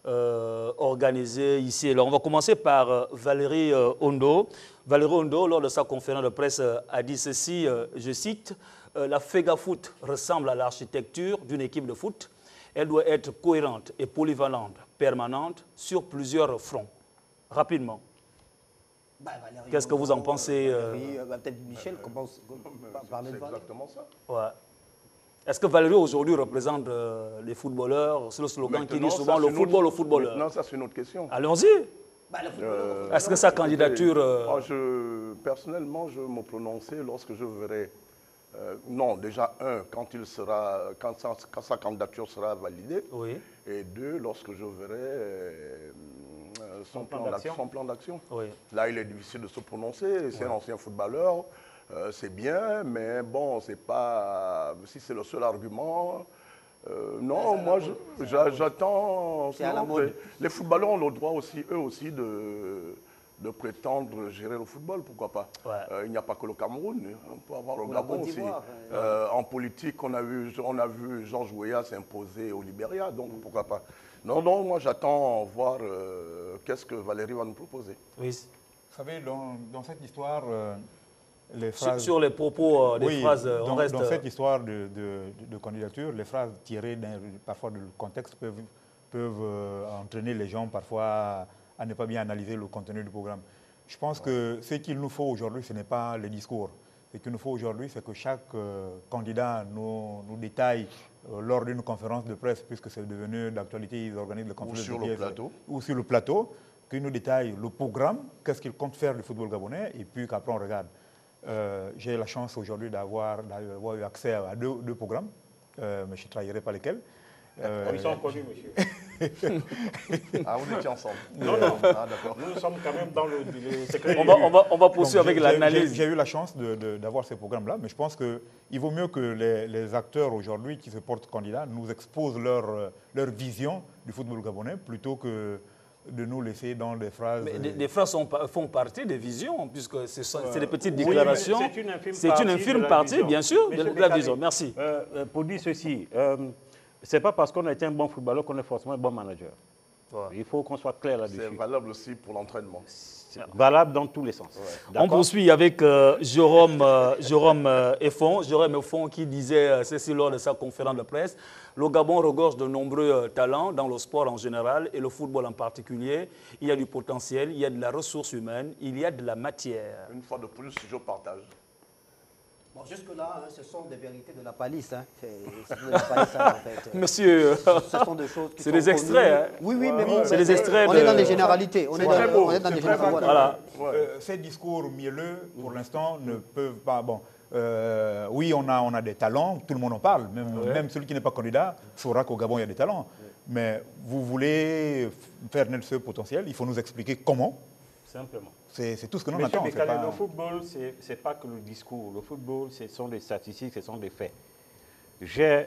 organisées ici et là. On va commencer par Valérie Ondo. Valérie Ondo, lors de sa conférence de presse, a dit ceci, je cite, « La FEGAFOOT ressemble à l'architecture d'une équipe de foot. Elle doit être cohérente et polyvalente, permanente, sur plusieurs fronts. » Rapidement. Qu'est-ce que vous en pensez Peut-être Michel commence à parler de Valérie. C'est exactement ça. Ouais. Est-ce que Valérie aujourd'hui représente les footballeurs? C'est le slogan qui dit souvent le football aux footballeurs. Maintenant, ça c'est une autre question. Allons-y. Est-ce que sa candidature... Personnellement, je vais me prononcer lorsque je verrai... non, déjà, quand sa candidature sera validée. Oui. Et 2, lorsque je verrai son plan d'action. Oui. Là, il est difficile de se prononcer. C'est un ancien footballeur. C'est bien, mais bon, c'est pas... Si c'est le seul argument, Non, moi, j'attends... C'est à la mode. Les footballeurs ont le droit aussi, eux aussi, de prétendre gérer le football, pourquoi pas. Ouais. Il n'y a pas que le Cameroun, on peut avoir le Ou la Gabon Côte aussi. d'Ivoire, En politique, on a vu Georges Weah s'imposer au Libéria, donc pourquoi pas. Non, moi j'attends voir qu'est-ce que Valérie va nous proposer. Oui. Vous savez, dans cette histoire, les phrases... Sur les propos des Oui, phrases, on dans, reste... dans cette histoire de candidature, les phrases tirées parfois du contexte peuvent entraîner les gens parfois à ne pas bien analyser le contenu du programme. Je pense que ce qu'il nous faut aujourd'hui, ce n'est pas les discours. Ce qu'il nous faut aujourd'hui, c'est que chaque candidat nous détaille lors d'une conférence de presse, puisque c'est devenu d'actualité, ils organisent les conférences de presse. Ou sur le plateau, qu'il nous détaille le programme, qu'est-ce qu'il compte faire du football gabonais, et puis qu'après on regarde. J'ai la chance aujourd'hui d'avoir eu accès à deux programmes, mais je ne trahirai pas lesquels. Ils sont connus, monsieur. Ah, on était ensemble. Non. Ah, d'accord. Nous sommes quand même dans le secret. On va poursuivre avec l'analyse. J'ai eu la chance d'avoir ces programmes-là, mais je pense qu'il vaut mieux que les acteurs aujourd'hui qui se portent candidats nous exposent leur vision du football gabonais plutôt que de nous laisser dans des phrases... Mais des phrases font partie des visions, puisque c'est des petites Oui, déclarations. c'est une infime partie, bien sûr, de la vision. Merci. Pour dire ceci, ce n'est pas parce qu'on a été un bon footballeur qu'on est forcément un bon manager. Ouais. Il faut qu'on soit clair là-dessus. C'est valable aussi pour l'entraînement. C'est valable dans tous les sens. Ouais. On poursuit avec Jérôme Effon qui disait ceci lors de sa conférence de presse. Le Gabon regorge de nombreux talents dans le sport en général et le football en particulier. Il y a du potentiel, il y a de la ressource humaine, il y a de la matière. Une fois de plus, je partage. Bon, jusque-là, ce sont des vérités de la palisse. Hein. C'est de la palisse, en fait. Monsieur, ce sont des choses qui c'est des extraits. Hein. Oui, mais bon, c'est des extraits. On est dans les généralités. On est dans les généralités. Voilà. Ces discours mielleux, pour l'instant, ne peuvent pas... Bon, oui, on a des talents, tout le monde en parle. Même celui qui n'est pas candidat saura qu'au Gabon, il y a des talents. Mais vous voulez faire naître ce potentiel, il faut nous expliquer comment. Simplement. C'est tout ce que nous attendons. Le football, ce n'est pas que le discours. Le football, ce sont des statistiques, ce sont des faits. J'ai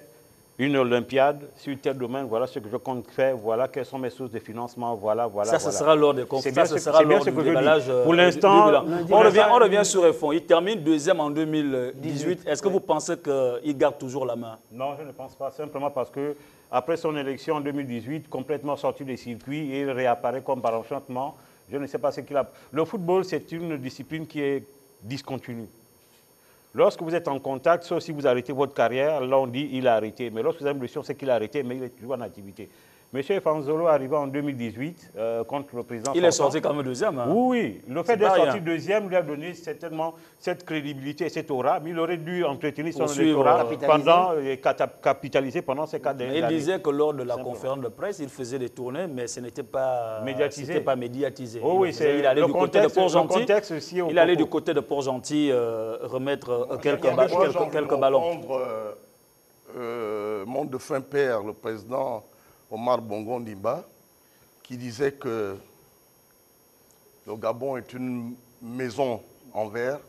une Olympiade sur tel domaine, voilà ce que je compte faire, voilà quelles sont mes sources de financement, voilà. Ça, ce sera lors des conférences, ça, ce sera lors du déballage. Pour l'instant, on revient sur Effon. Il termine deuxième en 2018. Est-ce que vous pensez qu'il garde toujours la main? Non, je ne pense pas, simplement parce que après son élection en 2018, complètement sorti des circuits, il réapparaît comme par enchantement. Je ne sais pas ce qu'il a. Le football, c'est une discipline qui est discontinue. Lorsque vous êtes en contact, sauf si vous arrêtez votre carrière, là on dit il a arrêté. Mais lorsque vous avez une blessure, c'est qu'il a arrêté, mais il est toujours en activité. Monsieur Fanzolo arrivé en 2018 contre le président. Il est sorti quand même deuxième. Hein. Oui, le fait d'être sorti deuxième lui a donné certainement cette crédibilité et cette aura. Mais il aurait dû entretenir son électorat capitaliser pendant ces 4 dernières années. Il disait que lors de la conférence de presse, il faisait des tournées, mais ce n'était pas médiatisé. Oh, oui, il allait du côté de Port-Gentil. Il allait du côté de Port-Gentil remettre quelques ballons. Mon défunt père, le président Omar Bongo Ndimba, qui disait que le Gabon est une maison en verre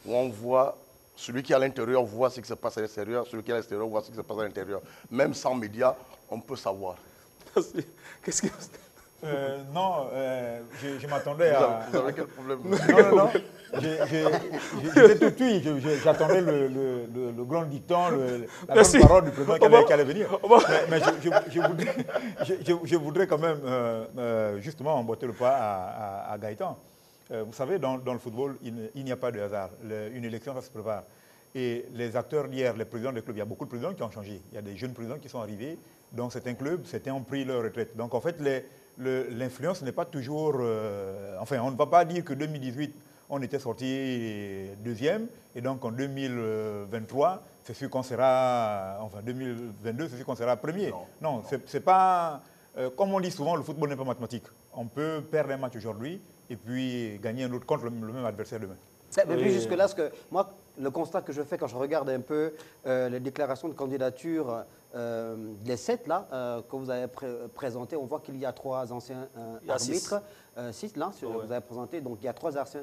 où on voit, celui qui est à l'intérieur voit ce qui se passe à l'extérieur, celui qui est à l'extérieur voit ce qui se passe à l'intérieur. Même sans médias, on peut savoir. Qu'est-ce que... Non, je m'attendais à... Vous avez quel problème? Non. J'étais tout de suite, j'attendais le grand dicton, la grande parole du président qui allait venir. Mais je voudrais quand même justement emboîter le pas à Gaëtan. Vous savez, dans le football, il n'y a pas de hasard. Une élection, ça se prépare. Et les acteurs d'hier, les présidents des clubs, il y a beaucoup de présidents qui ont changé. Il y a des jeunes présidents qui sont arrivés dans certains clubs, certains ont pris leur retraite. Donc en fait, l'influence n'est pas toujours... enfin, on ne va pas dire que 2018, on était sorti deuxième, et donc en 2023, c'est sûr qu'on sera... Enfin, 2022, c'est sûr qu'on sera premier. Non, c'est pas... comme on dit souvent, le football n'est pas mathématique. On peut perdre un match aujourd'hui et puis gagner un autre contre le même adversaire demain. Mais puis jusque-là, moi, le constat que je fais quand je regarde un peu les déclarations de candidature, les 7 là, que vous avez présentés, on voit qu'il y a 3 anciens arbitres. 6 là, vous avez présenté. Donc il y a 3 anciens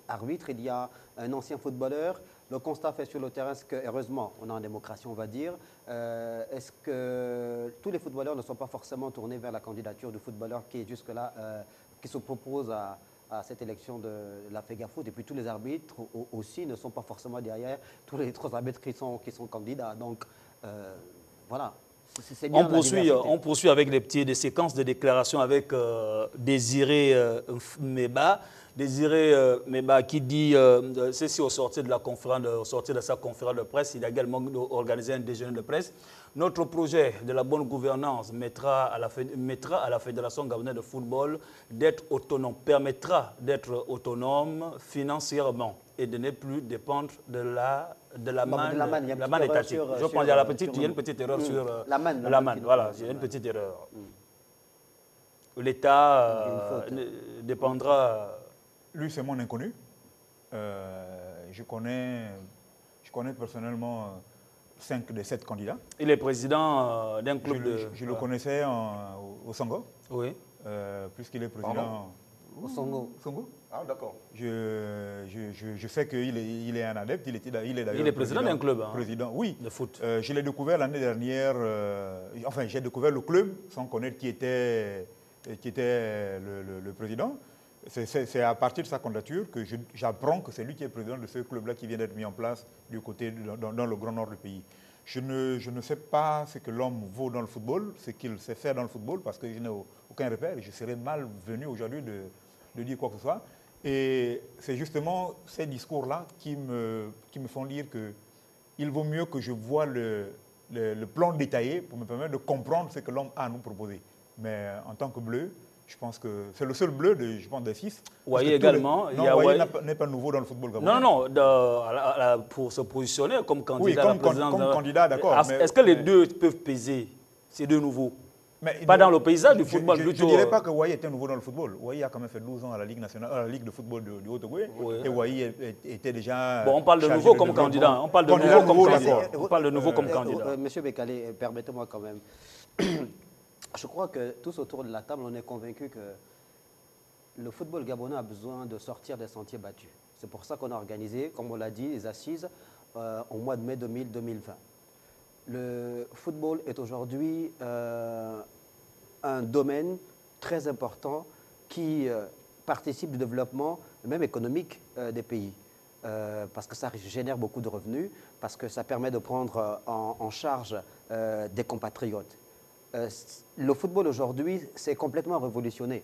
arbitres, il y a un ancien footballeur, Le constat fait sur le terrain, c'est que, heureusement, on est en démocratie, on va dire. Est-ce que tous les footballeurs ne sont pas forcément tournés vers la candidature du footballeur qui est jusque-là, qui se propose à cette élection de la FEGAFOOT, et puis tous les arbitres aussi ne sont pas forcément derrière tous les autres arbitres qui sont candidats. Donc, voilà. C'est bien on poursuit avec des séquences de déclarations avec Désiré Meba. Désiré Meba qui dit, ceci au sortir de sa conférence de presse, il a également organisé un déjeuner de presse. Notre projet de la bonne gouvernance mettra à la Fédération gabonaise de football d'être autonome, permettra d'être autonome financièrement et de ne plus dépendre de la manne étatique. Je pense qu'il y a une petite erreur sur la manne. Voilà, il y a une petite erreur. L'État dépendra. Lui, c'est mon inconnu. Je connais personnellement 5 des 7 candidats. Il est président d'un club Je le connaissais au Songo. Oui. Puisqu'il est président au Songo. Ah, d'accord. Je sais qu'il est un adepte. Il est d'ailleurs. Il est président d'un club. Président, oui. De foot. Je l'ai découvert l'année dernière. Enfin, j'ai découvert le club sans connaître qui était le président. C'est à partir de sa candidature que j'apprends que c'est lui qui est président de ce club-là qui vient d'être mis en place du côté dans le grand nord du pays. Je ne sais pas ce que l'homme vaut dans le football, ce qu'il sait faire dans le football, parce que je n'ai aucun repère et je serais malvenu aujourd'hui de dire quoi que ce soit. Et c'est justement ces discours-là qui me font dire qu'il vaut mieux que je vois le plan détaillé pour me permettre de comprendre ce que l'homme a à nous proposer. Mais en tant que bleu, je pense que c'est le seul bleu des 6. Ouahi également. Ouahi n'est pas nouveau dans le football gabonais. Non, pour se positionner comme candidat. Oui, comme candidat, d'accord. Est-ce que les deux peuvent peser, ces deux nouveaux? Pas dans le paysage du football. Je ne dirais pas que Ouahi était nouveau dans le football. Ouahi a quand même fait 12 ans à la Ligue nationale, à la Ligue de football du Haut-Togo. Oui. Et Ouahi était déjà. Bon, on parle de nouveau comme candidat. On parle de nouveau comme candidat. Monsieur Bekale, permettez-moi quand même. Je crois que tous autour de la table, on est convaincus que le football gabonais a besoin de sortir des sentiers battus. C'est pour ça qu'on a organisé, comme on l'a dit, les assises au mois de mai 2020. Le football est aujourd'hui un domaine très important qui participe du développement, même économique, des pays. Parce que ça génère beaucoup de revenus, parce que ça permet de prendre en charge des compatriotes. Le football aujourd'hui s'est complètement révolutionné.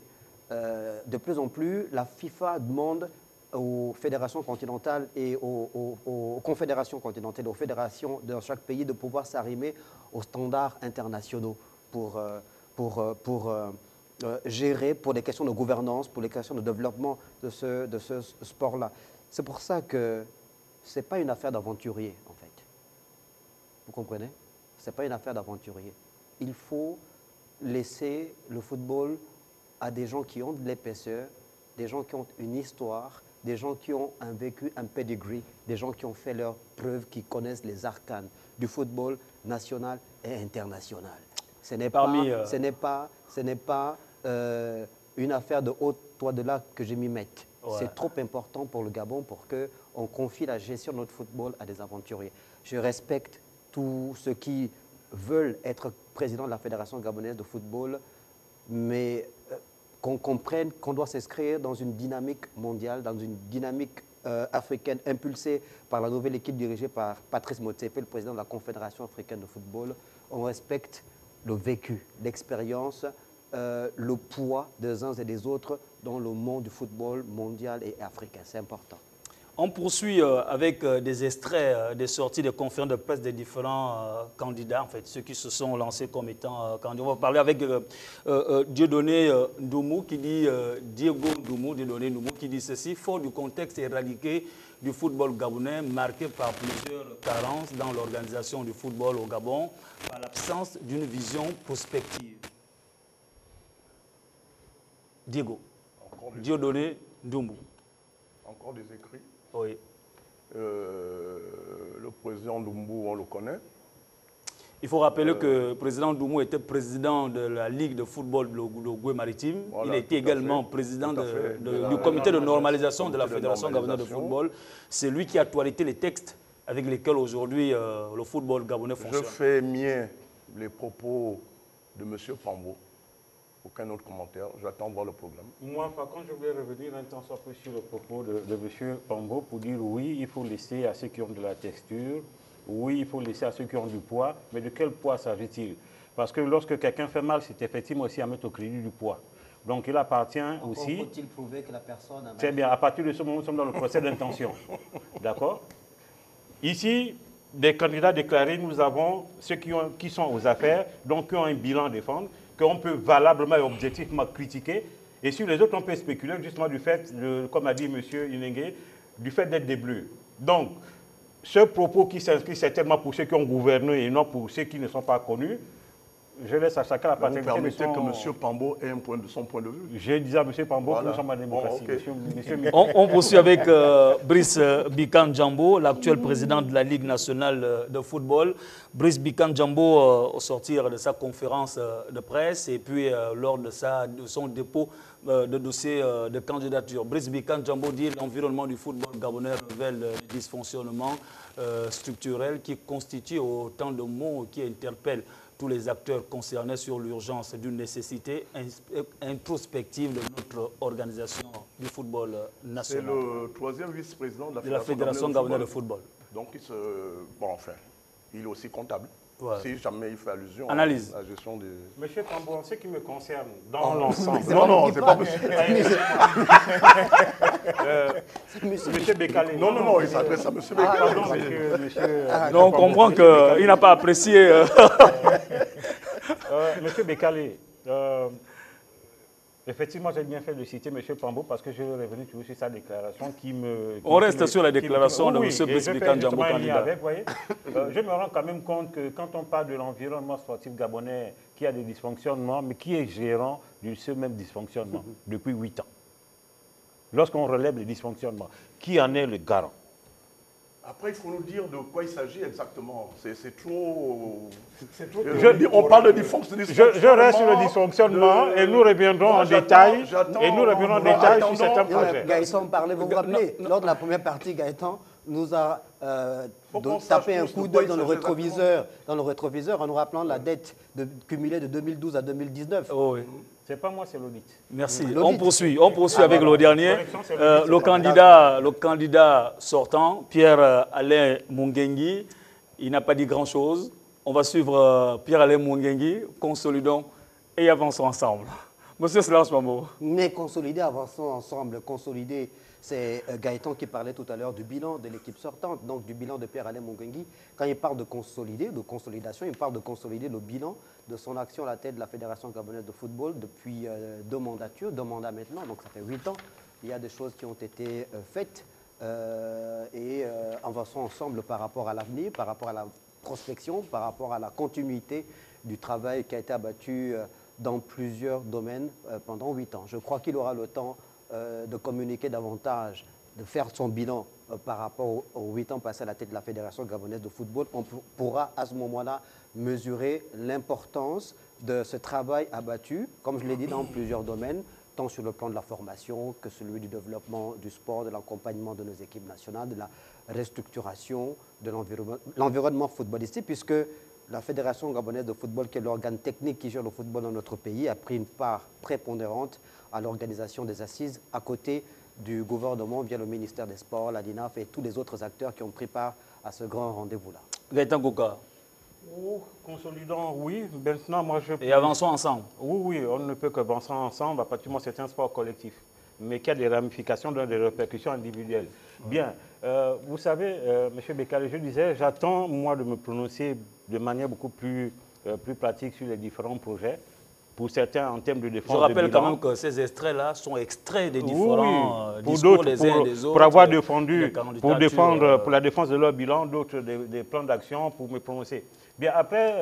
De plus en plus, la FIFA demande aux fédérations continentales et aux confédérations continentales, aux fédérations dans chaque pays de pouvoir s'arrimer aux standards internationaux pour gérer, pour les questions de gouvernance, pour les questions de développement de ce sport-là. C'est pour ça que ce n'est pas une affaire d'aventurier, en fait. Vous comprenez? Ce n'est pas une affaire d'aventurier. Il faut laisser le football à des gens qui ont de l'épaisseur, des gens qui ont une histoire, des gens qui ont un vécu, un pedigree, des gens qui ont fait leurs preuves, qui connaissent les arcanes du football national et international. Ce n'est pas une affaire de haute toit de là que je m'y mette. Ouais. C'est trop important pour le Gabon pour qu'on confie la gestion de notre football à des aventuriers. Je respecte tous ceux qui veulent être président de la Fédération gabonaise de football, mais qu'on comprenne qu'on doit s'inscrire dans une dynamique mondiale, dans une dynamique africaine impulsée par la nouvelle équipe dirigée par Patrice Motsepe, le président de la Confédération africaine de football. On respecte le vécu, l'expérience, le poids des uns et des autres dans le monde du football mondial et africain. C'est important. On poursuit avec des extraits des sorties de conférences de presse des différents candidats, en fait, ceux qui se sont lancés comme étant candidats. On va parler avec Dieudonné Ndoumou qui dit, Dieudonné Ndoumou qui dit ceci: fort du contexte éradiqué du football gabonais, marqué par plusieurs carences dans l'organisation du football au Gabon, par l'absence d'une vision prospective. Dieudonné Ndoumou. Encore des écrits. Oui. Le président Ndoumou, on le connaît. Il faut rappeler que le président Doumou était président de la Ligue de football de l'Ogooué Maritime. Voilà, il était également président du comité de normalisation de la Fédération gabonaise de football. C'est lui qui a actualisé les textes avec lesquels aujourd'hui le football gabonais fonctionne. Je fais mien les propos de M. Pambo. Aucun autre commentaire. J'attends voir le programme. Moi, par contre, je voulais revenir un temps soit peu sur le propos de M. Pambo pour dire oui, il faut laisser à ceux qui ont de la texture, oui, il faut laisser à ceux qui ont du poids, mais de quel poids s'agit-il? Parce que lorsque quelqu'un fait mal, c'est effectivement aussi à mettre au crédit du poids. Donc il appartient aussi... Faut-il prouver que la personne a... Très bien, à partir de ce moment, nous sommes dans le procès d'intention. D'accord? Ici, des candidats déclarés, nous avons ceux qui sont aux affaires, donc qui ont un bilan à défendre, qu'on peut valablement et objectivement critiquer. Et sur les autres, on peut spéculer justement du fait, comme a dit M. Inengue, du fait d'être des bleus. Donc, ce propos qui s'inscrit certainement pour ceux qui ont gouverné et non pour ceux qui ne sont pas connus, je laisse à chacun la paternité. Vous permettez que M. Pambo ait son point de vue? Je disais à M. Pambo que nous sommes en démocratie. On poursuit avec Brice Bikan Djambo, l'actuel président de la Ligue nationale de football. Brice Bikan Djambo, au sortir de sa conférence de presse et puis lors de son dépôt de dossier de candidature, Brice Bikan Djambo dit que l'environnement du football gabonais révèle les dysfonctionnements structurels qui constituent autant de mots qui interpellent tous les acteurs concernés sur l'urgence d'une nécessité introspective de notre organisation du football national. C'est le troisième vice-président de la Fédération gabonaise de football. Donc, bon, enfin, il est aussi comptable. Ouais. Si jamais il fait allusion Analyse. à la gestion des... Monsieur Pambo, en ce qui me concerne, dans l'ensemble... Non, c'est pas possible. Monsieur Bécalé. Non, il s'adresse à Monsieur Bécalé. Pardon, monsieur... Donc, on comprend qu'il n'a pas apprécié... Monsieur Bécalé, effectivement, j'ai bien fait de citer M. Pambo parce que je suis revenu toujours sur sa déclaration qui me... On reste sur la déclaration de M. Brice Bikan Djambo, candidat. Je me rends quand même compte que quand on parle de l'environnement sportif gabonais qui a des dysfonctionnements, mais qui est gérant de ce même dysfonctionnement depuis 8 ans. Lorsqu'on relève les dysfonctionnements, qui en est le garant? Après, il faut nous dire de quoi il s'agit exactement. C'est trop... On parle de dysfonctionnement. Je reste sur le dysfonctionnement et nous reviendrons en détail. Et nous reviendrons en détail sur certains projets. Gaëtan parlait, vous vous rappelez, lors de la première partie, Gaëtan nous a tapé un coup d'œil dans le rétroviseur en nous rappelant la dette cumulée de 2012 à 2019. Oh, oui. Ce n'est pas moi, c'est l'audit. Merci. On poursuit avec le dernier. Le candidat sortant, Pierre-Alain Mungengi, il n'a pas dit grand-chose. On va suivre Pierre-Alain Mungengi, consolidons et avançons ensemble. Monsieur Silence Pambo. Mais consolider, avançons ensemble. Consolider, c'est Gaëtan qui parlait tout à l'heure du bilan de l'équipe sortante, donc du bilan de Pierre-Alain Mungengi. Quand il parle de consolider, de consolidation, il parle de consolider le bilan de son action à la tête de la Fédération gabonaise de football depuis 2 mandatures, 2 mandats maintenant, donc ça fait 8 ans. Il y a des choses qui ont été faites et avançons ensemble par rapport à l'avenir, par rapport à la prospection, par rapport à la continuité du travail qui a été abattu dans plusieurs domaines pendant 8 ans. Je crois qu'il aura le temps de communiquer davantage, de faire son bilan par rapport aux 8 ans passés à la tête de la Fédération gabonaise de football. On pourra à ce moment-là mesurer l'importance de ce travail abattu, comme je l'ai dit, dans plusieurs domaines, tant sur le plan de la formation que celui du développement du sport, de l'accompagnement de nos équipes nationales, de la restructuration de l'environnement footballistique, puisque la Fédération gabonaise de football, qui est l'organe technique qui gère le football dans notre pays, a pris une part prépondérante à l'organisation des assises à côté du gouvernement via le ministère des Sports, la DINAF et tous les autres acteurs qui ont pris part à ce grand rendez-vous-là. Gaëtan Kouka. Consolidant, oui. Maintenant, moi, et avançons ensemble. Oui, on ne peut qu'avancer ensemble. À partir du moment où c'est un sport collectif, mais qui a des ramifications, des répercussions individuelles. Bien, vous savez, M. Bécalé, je disais, j'attends, moi, de me prononcer de manière beaucoup plus pratique sur les différents projets. Pour certains, en termes de défense. Je rappelle quand même que ces extraits-là sont extraits des différents discours des uns et des autres. Pour avoir défendu, pour la défense de leur bilan, d'autres des plans d'action pour me prononcer. Bien, après,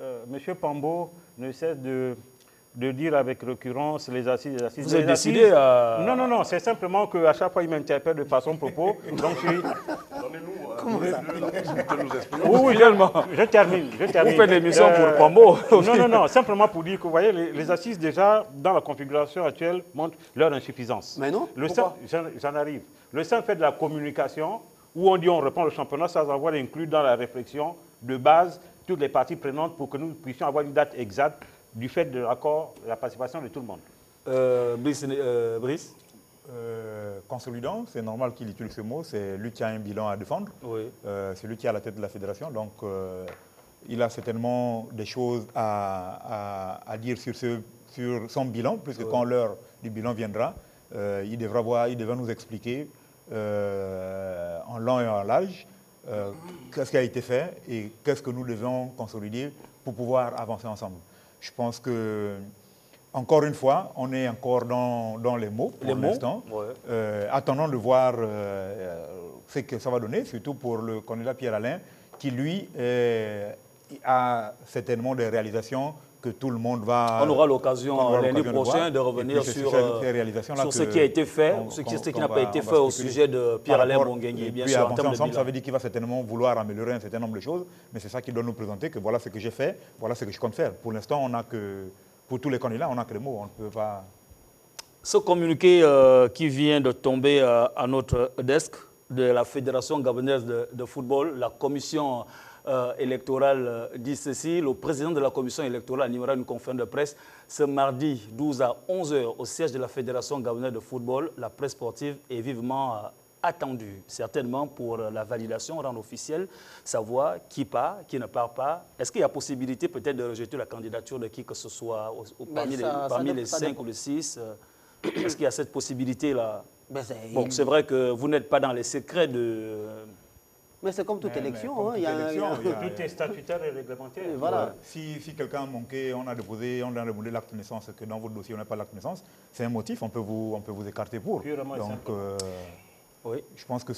M. Pambo ne cesse de dire avec récurrence les assises. Vous avez décidé à... Non, c'est simplement qu'à chaque fois, il m'interpelle de façon propos. Donc, Comment ça? Oui, je termine. Vous faites l'émission pour Pambo. Non, simplement pour dire que vous voyez, les assises déjà, dans la configuration actuelle, montrent leur insuffisance. Mais non, pourquoi? J'en arrive. Le simple fait de la communication, où on dit on reprend le championnat, sans avoir inclus dans la réflexion de base toutes les parties prenantes pour que nous puissions avoir une date exacte du fait de l'accord, la participation de tout le monde. Brice Consolidant, c'est normal qu'il utilise ce mot, c'est lui qui a un bilan à défendre, oui. c'est lui qui est à la tête de la fédération, donc il a certainement des choses à dire sur son bilan, puisque quand l'heure du bilan viendra, il devra nous expliquer en long et en large qu'est-ce qui a été fait et qu'est-ce que nous devons consolider pour pouvoir avancer ensemble. Je pense que, encore une fois, on est encore dans les mots pour l'instant. Ouais. Attendons de voir ce que ça va donner, surtout pour le candidat Pierre-Alain, qui lui a certainement des réalisations que tout le monde va... On aura l'occasion l'année prochaine de revenir sur ce qui a été fait, ce qui n'a pas été fait au sujet de Pierre-Alain Bongengue. Bien sûr, en termes ensemble, ça veut dire qu'il va certainement vouloir améliorer un certain nombre de choses, mais c'est ça qui doit nous présenter que voilà ce que j'ai fait, voilà ce que je compte faire. Pour l'instant, on n'a que... Pour tous les candidats, on n'a que les mots, on ne peut pas... Ce communiqué qui vient de tomber à notre desk de la Fédération gabonaise de football, la commission électorale dit ceci, le président de la commission électorale animera une conférence de presse ce mardi 12 à 11 h au siège de la Fédération gabonaise de football. La presse sportive est vivement attendue, certainement pour la validation, rendre officielle, savoir qui part, qui ne part pas. Est-ce qu'il y a possibilité peut-être de rejeter la candidature de qui que ce soit parmi les 5 ou les 6 Est-ce qu'il y a cette possibilité-là? Bon, c'est vrai que vous n'êtes pas dans les secrets de... Mais c'est comme toute élection. Tout est statutaire et réglementaire. Voilà. Si quelqu'un a manqué, on a demandé l'acte de naissance, que dans votre dossier on n'a pas l'acte de naissance, c'est un motif, on peut vous écarter pour. Purement donc, oui. je pense que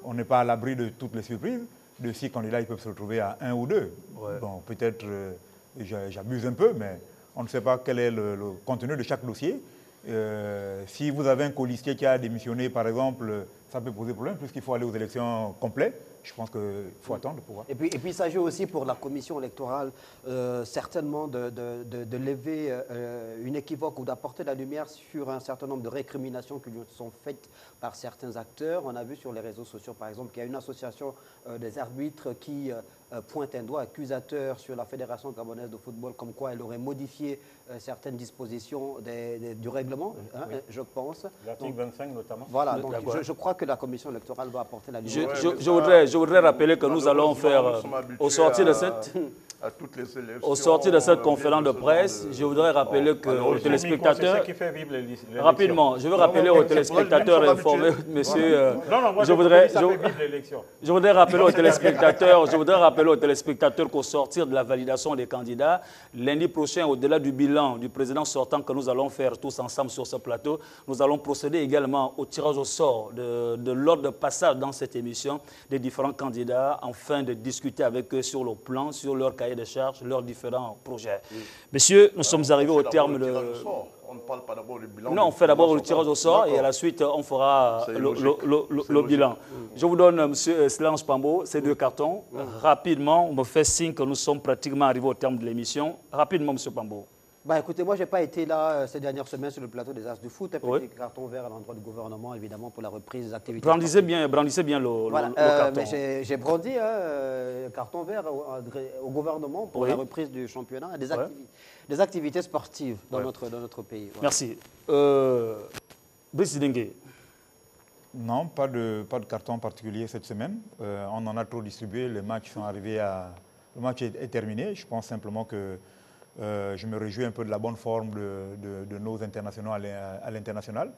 on n'est pas à l'abri de toutes les surprises. De 6 candidats, ils peuvent se retrouver à 1 ou 2. Ouais. Bon, peut-être j'abuse un peu, mais on ne sait pas quel est le contenu de chaque dossier. Si vous avez un colistier qui a démissionné, par exemple, ça peut poser problème puisqu'il faut aller aux élections complètes. Je pense qu'il faut attendre pour voir. Et puis il s'agit aussi pour la commission électorale certainement de lever une équivoque ou d'apporter la lumière sur un certain nombre de récriminations qui lui sont faites par certains acteurs. On a vu sur les réseaux sociaux, par exemple, qu'il y a une association des arbitres qui pointe un doigt accusateur sur la Fédération gabonaise de football, comme quoi elle aurait modifié certaines dispositions du règlement, hein, oui. Je pense. L'article 25 notamment. Voilà, donc je crois que la commission électorale doit apporter la lumière. Je voudrais rappeler que nous allons faire, au sortir de cette... Au sortir de cette conférence de presse, je voudrais rappeler que les téléspectateurs... Rapidement, je veux rappeler aux téléspectateurs informés, monsieur... Je voudrais rappeler aux téléspectateurs qu'au sortir de la validation des candidats, lundi prochain, au-delà du bilan du président sortant que nous allons faire tous ensemble sur ce plateau, nous allons procéder également au tirage au sort de l'ordre de passage dans cette émission des différents candidats, afin de discuter avec eux sur le plan, sur leur cahier de charges, leurs différents projets. Messieurs, nous sommes arrivés au terme de... On ne parle pas d'abord du bilan. Non, on fait d'abord le tirage au sort et à la suite, on fera le bilan. Je vous donne, M. Slange Pambo, ces 2 cartons. Rapidement, on me fait signe que nous sommes pratiquement arrivés au terme de l'émission. Rapidement, M. Pambo. Bah, écoutez, moi, je n'ai pas été là ces dernières semaines sur le plateau des As du foot. Un petit carton vert à l'endroit du gouvernement, évidemment, pour la reprise des activités. Brandissez bien le carton. J'ai brandi carton vert au gouvernement pour la reprise du championnat et des activités sportives dans notre pays. Voilà. Merci. Brice Dengue. Non, pas de carton particulier cette semaine. On en a trop distribué. Les matchs sont arrivés Le match est terminé. Je pense simplement que je me réjouis un peu de la bonne forme de nos internationaux à l'international,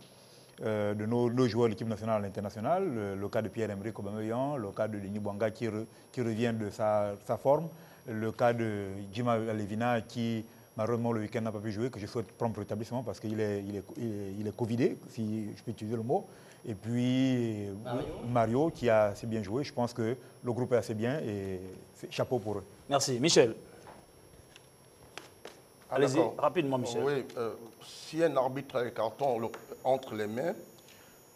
de nos joueurs de l'équipe nationale à l'international, le cas de Pierre-Emerick Aubameyang, le cas de Denis Bouanga qui revient de sa forme, le cas de Djima Alevina qui, malheureusement, le week-end n'a pas pu jouer, que je souhaite prompt rétablissement parce qu'il est covidé, si je peux utiliser le mot. Et puis Mario qui a assez bien joué. Je pense que le groupe est assez bien et chapeau pour eux. Merci. Michel. Allez-y, rapidement, Michel. Oui, si un arbitre a un carton entre les mains,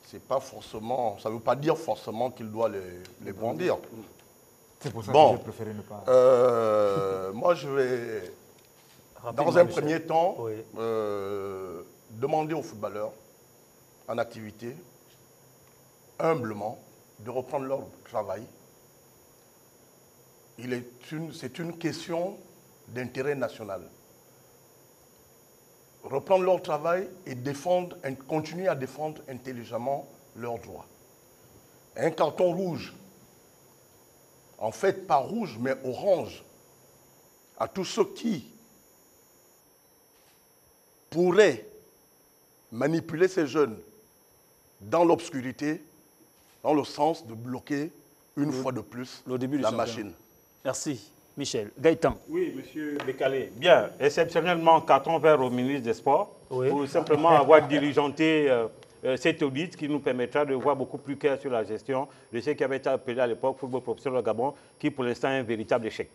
c'est pas forcément, ça ne veut pas dire forcément qu'il doit les brandir. C'est pour ça Bon, que j'ai préféré ne pas. moi, je vais, Rapidement, dans un Michel. premier temps, Oui. demander aux footballeurs en activité, humblement, de reprendre leur travail. C'est une question d'intérêt national. Reprendre leur travail et continuer à défendre intelligemment leurs droits. Un carton rouge, en fait pas rouge mais orange, à tous ceux qui pourraient manipuler ces jeunes dans l'obscurité, dans le sens de bloquer une fois de plus le début du la championnat. machine. Merci, Michel. Gaëtan. Oui, monsieur Bécalé. Bien, exceptionnellement, carton vert au ministre des Sports, Oui. pour simplement avoir diligenté cet audit qui nous permettra de voir beaucoup plus clair sur la gestion de ce qui avait été appelé à l'époque football professionnel au Gabon, qui pour l'instant est un véritable échec.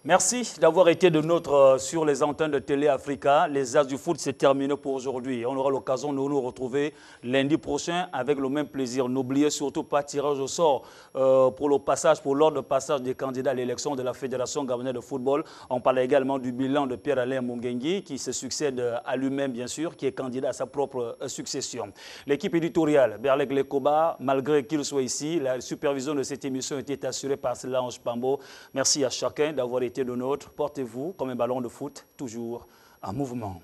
Merci d'avoir été de nôtres sur les antennes de Télé Africa. Les As du foot, c'est terminé pour aujourd'hui. On aura l'occasion de nous retrouver lundi prochain avec le même plaisir. N'oubliez surtout pas tirage au sort pour l'ordre de passage des candidats à l'élection de la Fédération gabonaise de football. On parle également du bilan de Pierre-Alain Mungengi qui se succède à lui-même, bien sûr, qui est candidat à sa propre succession. L'équipe éditoriale, Berlek Lekoba, malgré qu'il soit ici, la supervision de cette émission était assurée par Solange Pambo. Merci à chacun d'avoir été de nôtres. Portez-vous comme un ballon de foot, toujours en mouvement.